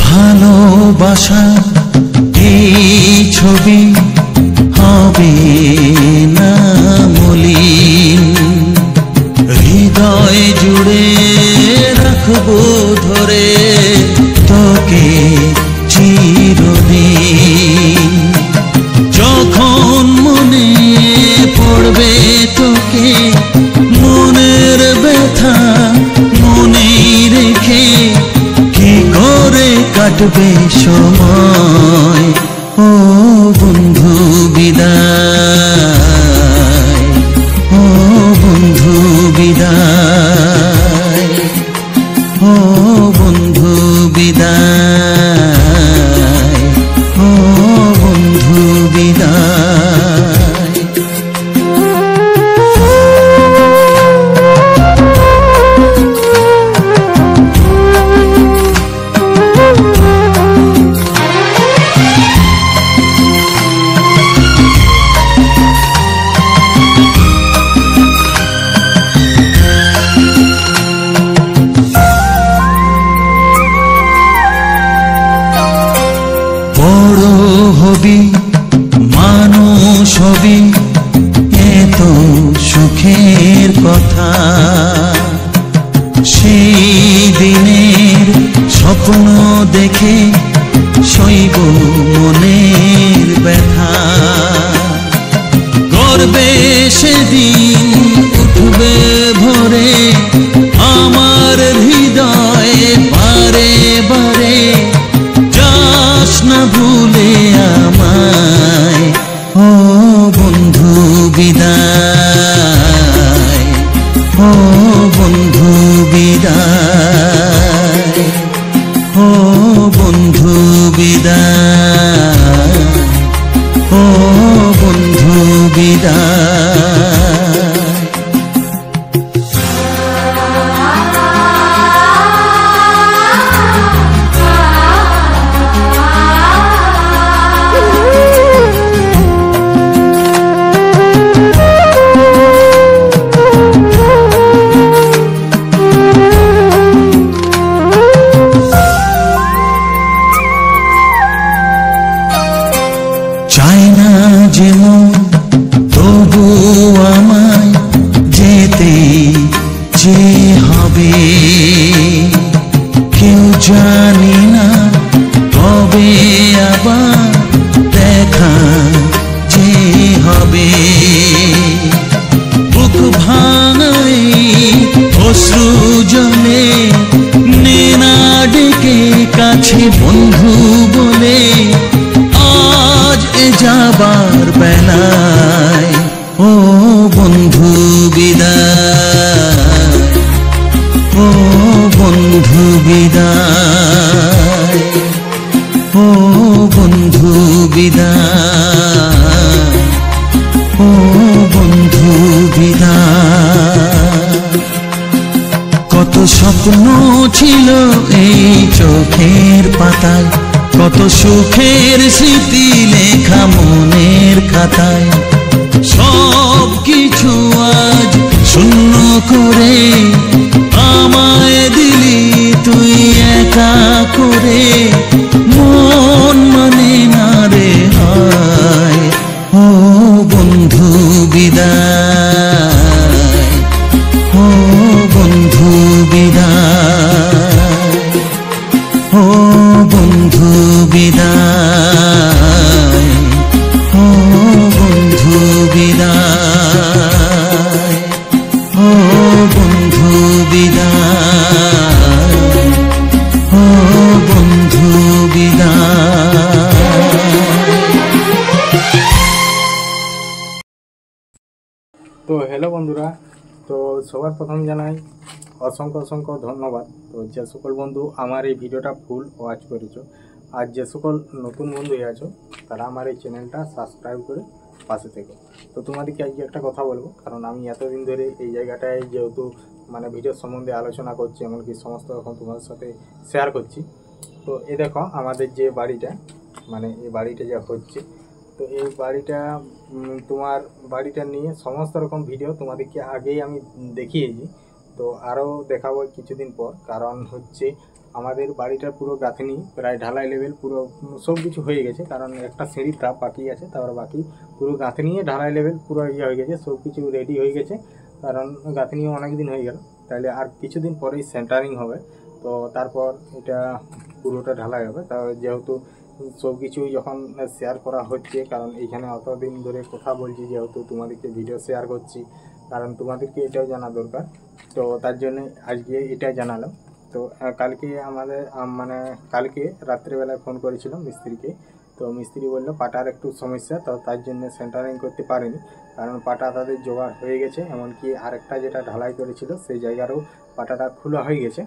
ভালোবাসা এই ছবি হবে না মলিন, হৃদয় জুড়ে রাখবো ধরে তোকে চিরদিন। যখন মনে পড়বে তোকে মনের ব্যথা মনে রেখে কি করে কাটবে সময়। ও বন্ধু বিদায়, ও বন্ধু বিদায়, ও বন্ধু বিদায়, ও বন্ধু বিদায়। বড় হবি মানুষ হবি এত সুখের কথা, সেই দিনের স্বপ্ন দেখে সইব মনের ব্যথা। গর্বে সেদিন উঠবে ভরে আমার হৃদয়ে বারে বারে, যাস না ভুলে আমায়। ও বন্ধু বিদায়, ও বন্ধু বিদায়, ও বন্ধু বিদায়, ও বন্ধু বিদায়। চাই না যেমন তবু আমায় যেতে যে হবে, কেউ জানি না কবে আবার দেখা যে হবে। বুক ভাঙাই অশ্রু জলে নেনা ডেকে কাছে বন্ধু বলে, আজ এ যাবার বেলায়। ও বন্ধু বিদায়, ও বন্ধু বিদায়, ও বন্ধু বিদায়, ও বন্ধু বিদায়। কত স্বপ্ন ছিল এই চোখের পাতায়, কত সুখের স্মৃতি লেখা মনের খাতায়, সব কিছু আজ শূন্য করে আমায় দিলি তুই একা করে। মন মানে না রে হায়, ও বন্ধু বিদায়, ও বন্ধু বিদায়, ও বন্ধু বিদায়, ও বন্ধু বিদায়, ও বন্ধু বিদায়, ও বন্ধু বিদায়। তো হ্যালো বন্ধুরা, তো সবার প্রথম জানাই অসংখ্য অসংখ্য ধন্যবাদ। তো যে সকল বন্ধু আমার এই ভিডিওটা ফুল ওয়াচ করেছো, আর যে সকল নতুন বন্ধু আছো তারা আমার এই চ্যানেলটা সাবস্ক্রাইব করে পাশে থেকো। তো তোমাদেরকে আজকে একটা কথা বলবো, কারণ আমি এতদিন ধরে এই জায়গাটায় যেহেতু মানে ভিডিও সম্বন্ধে আলোচনা করছি, এমনকি সমস্ত রকম তোমাদের সাথে শেয়ার করছি। তো এই দেখো আমাদের যে বাড়িটা, মানে এই বাড়িটা যা হচ্ছে, তো এই বাড়িটা তোমার বাড়িটা নিয়ে সমস্ত রকম ভিডিও তোমাদেরকে আগেই আমি দেখিয়েছি। তো আরও দেখাবো কিছুদিন পর, কারণ হচ্ছে আমাদের বাড়িটার পুরো গাঁথনি প্রায় ঢালাই লেভেল পুরো সব কিছু হয়ে গেছে। কারণ একটা সিঁড়ির ধাপ বাকি আছে, তারপর বাকি পুরো গাঁথনি ঢালাই লেভেল পুরো ইয়ে হয়ে গেছে, সব কিছু রেডি হয়ে গেছে। কারণ গাঁথনিও অনেক দিন হয়ে গেল, তাহলে আর কিছুদিন পরেই সেন্টারিং হবে। তো তারপর এটা পুরোটা ঢালাই হবে। তা যেহেতু সব কিছু যখন শেয়ার করা হচ্ছে, কারণ এইখানে অতদিন ধরে কথা বলছি, যেহেতু তোমাদেরকে ভিডিও শেয়ার করছি, কারণ তোমাদেরকে এটাও জানা দরকার। তো তার জন্য আজকে এটাই জানালাম। তো কালকে আমাদের মানে কালকে রাত্রেবেলায় ফোন করেছিলাম মিস্ত্রিকে। তো মিস্ত্রি বললো পাটার একটু সমস্যা, তো তার জন্য সেন্টারিং করতে পারেনি। কারণ পাটা তাদের জোগাড় হয়ে গেছে, এমনকি আরেকটা যেটা ঢালাই করেছিল সেই জায়গারও পাটাটা খোলা হয়ে গেছে।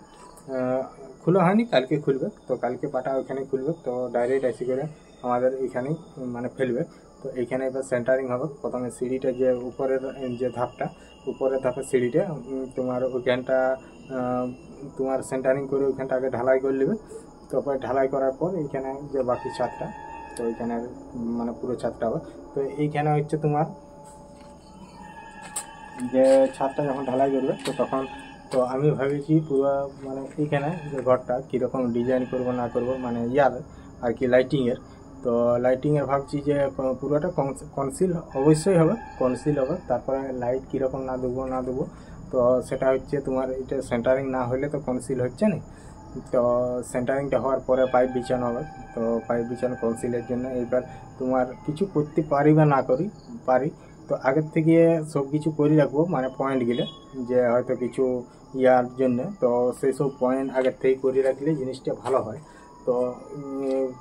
খোলা হয়নি, কালকে খুলবে। তো কালকে পাটা ওইখানে খুলবে, তো ডাইরেক্ট এসে করে আমাদের এইখানেই মানে ফেলবে। তো এইখানে এবার সেন্টারিং হবে। প্রথমে সিঁড়িটা যে উপরের যে ধাপটা, উপরের ধাপের সিঁড়িটা তোমার ওইখানটা তোমার সেন্টারিং করে ওইখানটা আগে ঢালাই করে নেবে। তারপর ঢালাই করার পর এইখানে যে বাকি ছাদটা, তো ওইখানে মানে পুরো ছাদটা হবে। তো এইখানে হচ্ছে তোমার যে ছাদটা যখন ঢালাই করবে, তো তখন তো আমি ভেবেছি পুরো মানে এইখানে যে ঘরটা কীরকম ডিজাইন করব না করব, মানে ইয়ার আর কি লাইটিংয়ের। তো লাইটিংয়ের ভাবছি যে পুরোটা কনসিল অবশ্যই হবে, কনসিল হবে। তারপরে লাইট কীরকম না দেবো তো সেটা হচ্ছে তোমার এটা সেন্টারিং না হলে তো কনসিল হচ্ছে না। তো সেন্টারিংটা হওয়ার পরে পাইপ বিছানো হবে। তো পাইপ বিছানো কনসিলের জন্য এইবার তোমার কিছু করতে পারি বা না করি পারি, তো আগের থেকে সব কিছু করে রাখবো, মানে পয়েন্টগুলো যে হয়তো কিছু ইয়ার জন্য, তো সেই সব পয়েন্ট আগের থেকে করে রাখলে জিনিসটা ভালো হয়। তো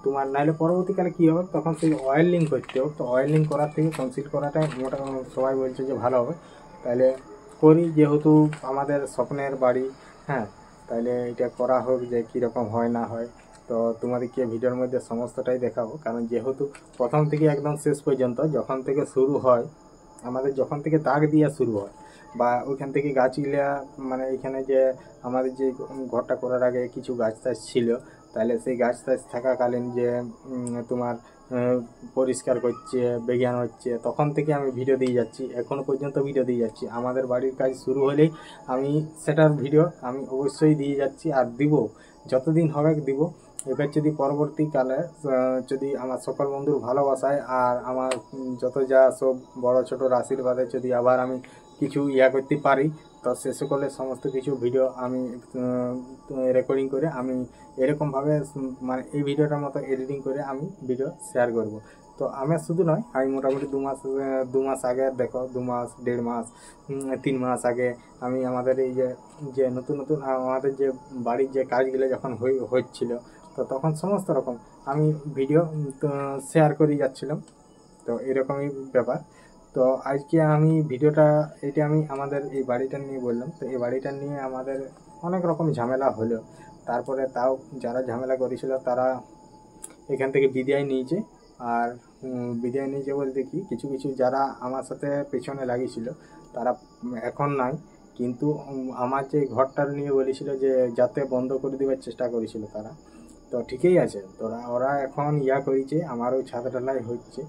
তোমার নাহলে পরবর্তীকালে কী হবে, তখন সেই অয়েলিং করতে হবে। তো অয়েলিং করার থেকে কনসিল করাটাই মোটামুটি সবাই বলছে যে ভালো হবে। তাহলে করি, যেহেতু আমাদের স্বপ্নের বাড়ি, হ্যাঁ, তাহলে এটা করা হোক যে কীরকম হয় না হয়। তো তোমাদেরকে ভিডিওর মধ্যে সমস্তটাই দেখাবো, কারণ যেহেতু প্রথম থেকে একদম শেষ পর্যন্ত যখন থেকে শুরু হয়, আমাদের যখন থেকে দাগ দিয়া শুরু হয় বা ওইখান থেকে গাছগুলা মানে এখানে যে আমাদের যে ঘরটা করার আগে কিছু গাছ টাছ ছিল, তাহলে সেই গাছ টাছ থাকাকালীন যে তোমার পরিষ্কার করছে বেগান হচ্ছে, তখন থেকে আমি ভিডিও দিয়ে যাচ্ছি, এখনও পর্যন্ত ভিডিও দিয়ে যাচ্ছি। আমাদের বাড়ির কাজ শুরু হলেই আমি সেটার ভিডিও আমি অবশ্যই দিয়ে যাচ্ছি, আর দিব, যতদিন হবে দিব। এবার যদি পরবর্তীকালে যদি আমার সকল বন্ধুর ভালোবাসায় আর আমার যত যা সব বড় ছোটোর আশীর্বাদে যদি আবার আমি কিছু ইয়া করতে পারি, তো সে সকলের সমস্ত কিছু ভিডিও আমি রেকর্ডিং করে আমি এরকমভাবে মানে এই ভিডিওটার মতো এডিটিং করে আমি ভিডিও শেয়ার করব। তো আমার শুধু নয়, আমি মোটামুটি দু মাস আগে দেখো, 2 মাস 1.5 মাস 3 মাস আগে আমি আমাদের এই যে নতুন নতুন আমাদের যে বাড়ির যে কাজগুলো যখন হচ্ছিল, তো তখন সমস্ত রকম আমি ভিডিও শেয়ার করে যাচ্ছিলাম। তো এরকমই ব্যাপার। তো আজকে আমি ভিডিওটা এটা আমি আমাদের এই বাড়িটা নিয়ে বললাম। তো এই বাড়িটা নিয়ে আমাদের অনেক রকম ঝামেলা হলো, তারপরে তাও যারা ঝামেলা করেছিল তারা এখান থেকে বিদায় নিয়েছে। আর বিদায় নিয়েছে বলতে কি, কিছু কিছু যারা আমার সাথে পেছনে লাগিয়েছিল তারা এখন নাই, কিন্তু আমার যে ঘরটার নিয়ে বলেছিল যে যাতে বন্ধ করে দেওয়ার চেষ্টা করেছিল তারা, তো তো ঠিকই আছে। তো ওরা এখন ইয়া করেছে, আমারও ছাদ ঢালাই হচ্ছে।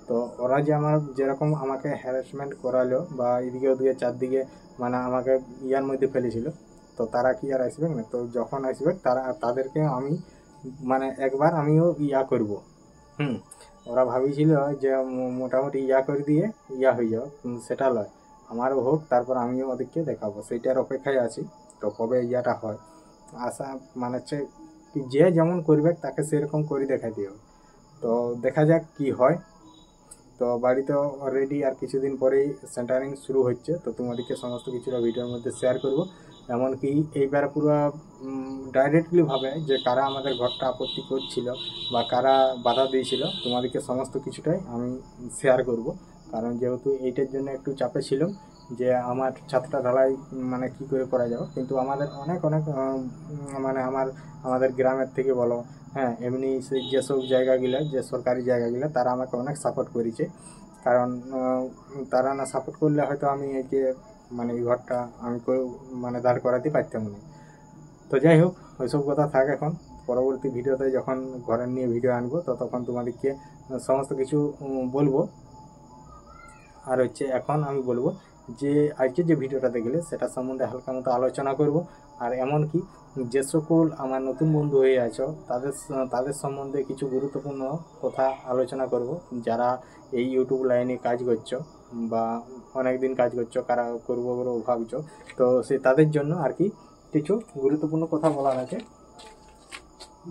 তো ওরা যে আমার যেরকম আমাকে হ্যারাসমেন্ট করালো বা এদিকে ওদিকে চারদিকে মানে আমাকে ইয়ার মধ্যে ফেলেছিল, তো তারা কি আর আসবে না? তো যখন আসবে তাদেরকে আমি মানে একবার আমিও ইয়া করব। ওরা ভাবিছিল যে মোটামুটি ইয়া করে দিয়ে ইয়া হয়ে যাও, সেটা লয়, আমারও হোক, তারপর আমিও ওদেরকে দেখাবো, সেইটার অপেক্ষায় আছি। তো কবে ইয়াটা হয় আশা মানে হচ্ছে যে যেমন করবে তাকে সেরকম করে দেখাই দিও। তো দেখা যাক কি হয়। তো বাড়িতে অলরেডি আর কিছুদিন পরেই সেন্টারিং শুরু হচ্ছে, তো তোমাদেরকে সমস্ত কিছুটা ভিডিওর মধ্যে শেয়ার করব। এমনকি এইবার পুরো ডাইরেক্টলি ভাবে যে কারা আমাদের ঘরটা আপত্তি করছিল বা কারা বাধা দিয়েছিল, তোমাদেরকে সমস্ত কিছুটাই আমি শেয়ার করব। কারণ যেহেতু এইটার জন্য একটু চাপে ছিলাম যে আমার ছাদটা ঢালাই মানে কি করে করা যাবে, কিন্তু আমাদের অনেক মানে আমাদের গ্রামের থেকে বলো, হ্যাঁ, এমনি সেই যেসব জায়গাগুলো, যে সরকারি জায়গাগুলো, তারা আমাকে অনেক সাপোর্ট করেছে। কারণ তারা না সাপোর্ট করলে হয়তো আমি একে মানে এই ঘরটা আমি মানে দাঁড় করাতে পারতাম না। তো যাই হোক, ওইসব কথা থাক। এখন পরবর্তী ভিডিওতে যখন ঘরের নিয়ে ভিডিও আনবো, তো তখন তোমাদেরকে সমস্ত কিছু বলবো। আর হচ্ছে এখন আমি বলবো যে আজকে যে ভিডিওটা দেখলে সেটা সম্বন্ধে হালকা মতো আলোচনা করব। আর এমনকি যে সকল আমার নতুন বন্ধু হয়ে আছো তাদের সম্বন্ধে কিছু গুরুত্বপূর্ণ কথা আলোচনা করব, যারা এই ইউটিউব লাইনে কাজ করছো বা অনেক দিন কাজ করছো, কারা করবো বলে ভাবছো, তো তাদের জন্য আর কি কিছু গুরুত্বপূর্ণ কথা বলার আছে।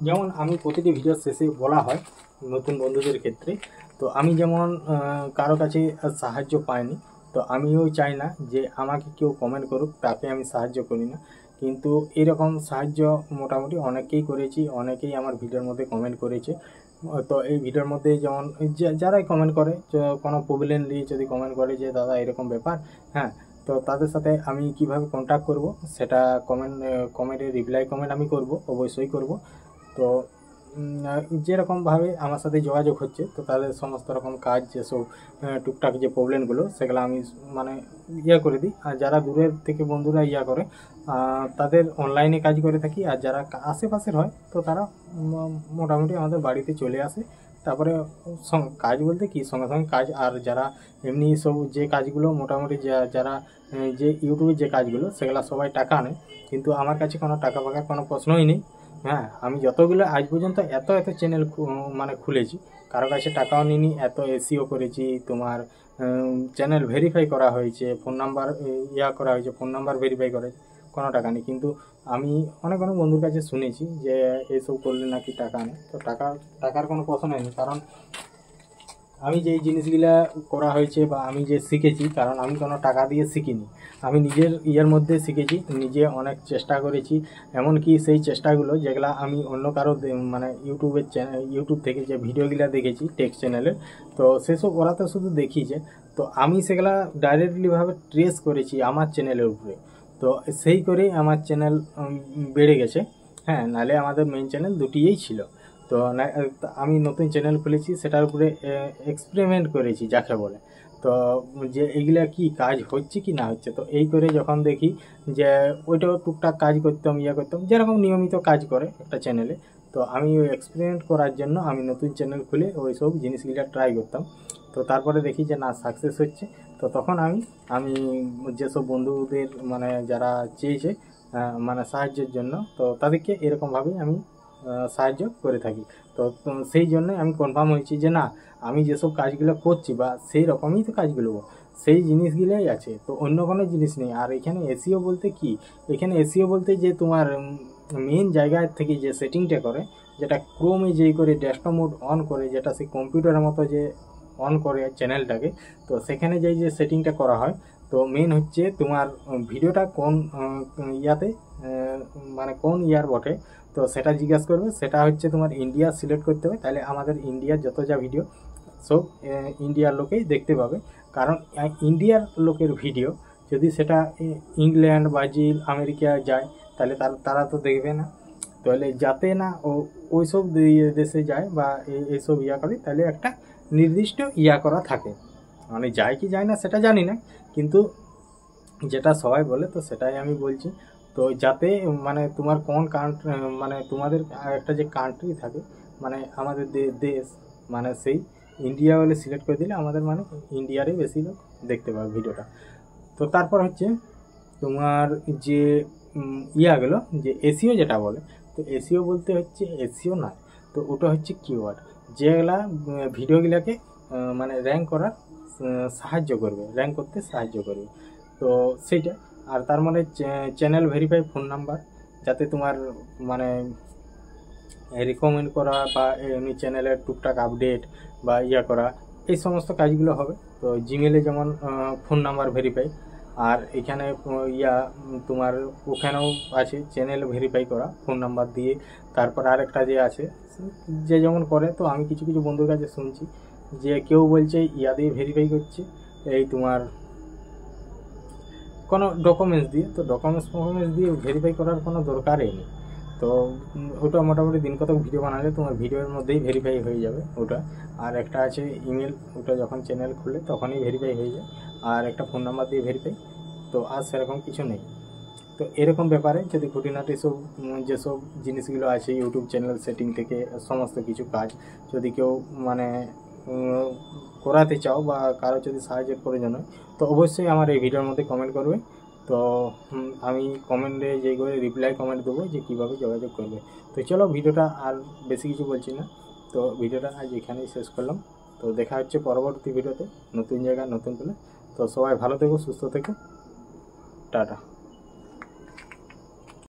যেমন আমি প্রতিটি ভিডিওর শেষে বলা হয় নতুন বন্ধুদের ক্ষেত্রে, তো আমি যেমন কারো কাছে সাহায্য পাইনি, তো আমিও চাই না যে আমাকে কেউ কমেন্ট করুক, তাকে আমি সাহায্য করি না। কিন্তু এরকম সাহায্য মোটামুটি অনেকেই করেছি, অনেকেই আমার ভিডিওর মধ্যে কমেন্ট করেছে। তো এই ভিডিওর মধ্যে যেমন যারাই কমেন্ট করে, কোনো প্রবলেম নিয়ে যদি কমেন্ট করে যে দাদা এরকম ব্যাপার, হ্যাঁ, তো তাদের সাথে আমি কিভাবে কন্ট্যাক্ট করব সেটা কমেন্টের রিপ্লাই কমেন্ট আমি করব, অবশ্যই করব। তো যেরকমভাবে আমার সাথে যোগাযোগ হচ্ছে, তো তাদের সমস্ত রকম কাজ যেসব টুকটাক যে প্রবলেমগুলো সেগুলো আমি মানে ইয়া করে দিই। আর যারা দূরের থেকে বন্ধুরা ইয়া করে তাদের অনলাইনে কাজ করে থাকি। আর যারা আশেপাশের হয় তো তারা মোটামুটি আমাদের বাড়িতে চলে আসে। তারপরে কাজ বলতে কি সঙ্গে সঙ্গে কাজ। আর যারা এমনি সব যে কাজগুলো মোটামুটি যারা যে ইউটিউবের যে কাজগুলো সেগুলো সবাই টাকা নেয়, কিন্তু আমার কাছে কোনো টাকা পাকার কোনো প্রশ্নই নেই। হ্যাঁ, আমি যতগুলো আজ পর্যন্ত এত চ্যানেল মানে খুলেছি, কারো কাছে টাকাও নিইনি, এত এসিও করেছি, তোমার চ্যানেল ভেরিফাই করা হয়েছে, ফোন নাম্বার ইয়া করা হয়েছে, ফোন নাম্বার ভেরিফাই করে কোনো টাকা নেই। কিন্তু আমি অনেক বন্ধুর কাছে শুনেছি যে এইসব করলে নাকি টাকা নেই। তো টাকার কোনো প্রশ্ন নেই, কারণ আমি যেই জিনিসগুলা করা হয়েছে বা আমি যে শিখেছি, কারণ আমি কোনো টাকা দিয়ে শিখিনি, আমি নিজের ইয়ের মধ্যে শিখেছি, নিজে অনেক চেষ্টা করেছি। এমনকি সেই চেষ্টাগুলো যেগুলা আমি অন্য কারো মানে ইউটিউব থেকে যে ভিডিওগুলো দেখেছি টেক চ্যানেলের, তো সেসব ওরা তো শুধু দেখিয়েছে, তো আমি সেগুলা ডাইরেক্টলিভাবে ট্রেস করেছি আমার চ্যানেলের উপরে। তো সেই করেই আমার চ্যানেল বেড়ে গেছে। হ্যাঁ, নাহলে আমাদের মেইন চ্যানেল দুটিই ছিল। তো আমি নতুন চ্যানেল খুলেছি, সেটার উপরে এক্সপেরিমেন্ট করেছি যাকে বলে, তো যে এইগুলা কি কাজ হচ্ছে কি না হচ্ছে। তো এই করে যখন দেখি যে ওইটাও টুকটাক কাজ করতাম, করতাম যেরকম নিয়মিত কাজ করে একটা চ্যানেলে, তো আমি ওই এক্সপেরিমেন্ট করার জন্য আমি নতুন চ্যানেল খুলে ওই সব জিনিসগুলো ট্রাই করতাম। তো তারপরে দেখি যে না, সাকসেস হচ্ছে। তো তখন আমি যেসব বন্ধুদের মানে যারা চেয়েছে মানে সাহায্যের জন্য, তো তাদেরকে এরকমভাবেই আমি সাহায্য করে থাকি। তো সেই জন্য আমি কনফার্ম হয়েছি যে না, আমি যেসব কাজগুলো করছি বা সেই রকমই তো কাজগুলো সেই জিনিসগুলোই আছে, তো অন্য কোনো জিনিস নেই। আর এখানে এসিও বলতে কি, এখানে এসিও বলতে যে তোমার মেন জায়গা থেকে যে সেটিংটা করে, যেটা ক্রোমে যেই করে ডেস্কটপ মোড অন করে, যেটা সেই কম্পিউটারের মতো যে অন করে চ্যানেলটাকে, তো সেখানে যে সেটিংটা করা হয়, তো মেন হচ্ছে তোমার ভিডিওটা কোন ইয়াতে মানে কোন ইয়ার বটে, তো সেটা জিজ্ঞাসা করবে। সেটা হচ্ছে তোমার ইন্ডিয়া সিলেক্ট করতে হবে, তাহলে আমাদের ইন্ডিয়ার যত যা ভিডিও সব ইন্ডিয়ার লোকেই দেখতে পাবে। কারণ ইন্ডিয়ার লোকের ভিডিও যদি সেটা ইংল্যান্ড, ব্রাজিল, আমেরিকা যায়, তাহলে তারা তো দেখবে না। তাহলে যাতে না ওইসব দেশে যায় বা এইসব ইয়া করে, তাহলে একটা নির্দিষ্ট ইয়া করা থাকে, মানে যায় কি যায় না সেটা জানি না, কিন্তু যেটা সবাই বলে তো সেটাই আমি বলছি। তো যাতে মানে তোমার কোন কান্ট্রি, মানে তোমাদের একটা যে কান্ট্রি থাকে, মানে আমাদের দেশ, মানে সেই ইন্ডিয়া বলে সিলেক্ট করে দিলে আমাদের মানে ইন্ডিয়ারই বেশি লোক দেখতে পাবে ভিডিওটা। তো তারপর হচ্ছে তোমার যে ইয়াগুলো, যে এসিও যেটা বলে, তো এসিও বলতে হচ্ছে এসিও না, তো ওটা হচ্ছে কিওয়ার্ড, যেগুলা ভিডিওগুলোকে মানে র্যাঙ্ক করার সাহায্য করবে, র্যাঙ্ক করতে সাহায্য করবে। তো সেইটা, আর তার মানে চ্যানেল ভেরিফাই ফোন নাম্বার, যাতে তোমার মানে রিকমেন্ড করা বা এমনি চ্যানেলের টুকটাক আপডেট বা ইয়া করা, এই সমস্ত কাজগুলো হবে। তো জিমেলে যেমন ফোন নাম্বার ভেরিফাই, আর এখানে তোমার ওখানেও আছে চ্যানেল ভেরিফাই করা ফোন নাম্বার দিয়ে। তারপর আরেকটা যে আছে, যে যেমন করে, তো আমি কিছু কিছু বন্ধুর কাছে শুনছি যে কেউ বলছে ইয়া দিয়ে ভেরিফাই করছে, এই তোমার কোনো ডকুমেন্টস দিয়ে, তো ডকুমেন্টস দিয়ে ভেরিফাই করার কোনো দরকারই নেই। তো ওটা মোটামুটি দিন কতক ভিডিও বানালে তোমার ভিডিওর মধ্যেই ভেরিফাই হয়ে যাবে ওটা। আর একটা আছে ইমেল, ওটা যখন চ্যানেল খুলে তখনই ভেরিফাই হয়ে যায়। আর একটা ফোন নাম্বার দিয়ে ভেরিফাই, তো আর সেরকম কিছু নেই। তো এরকম ব্যাপারে যদি খুঁটিনাটি সব যেসব জিনিসগুলো আছে ইউটিউব চ্যানেল সেটিং থেকে সমস্ত কিছু কাজ যদি কেউ মানে করাতে চাও বা কারো যদি সাহায্যের প্রয়োজন হয়, তো অবশ্যই আমার এই ভিডিওর মধ্যে কমেন্ট করবে। তো আমি কমেন্টে যে করে রিপ্লাই কমেন্ট দেবো যে কীভাবে যোগাযোগ করবে। তো চলো, ভিডিওটা আর বেশি কিছু বলছি না, তো ভিডিওটা আজ এখানেই শেষ করলাম। তো দেখা হচ্ছে পরবর্তী ভিডিওতে নতুন জায়গা নতুন প্লে। তো সবাই ভালো থেকো, সুস্থ থেকো, টাটা।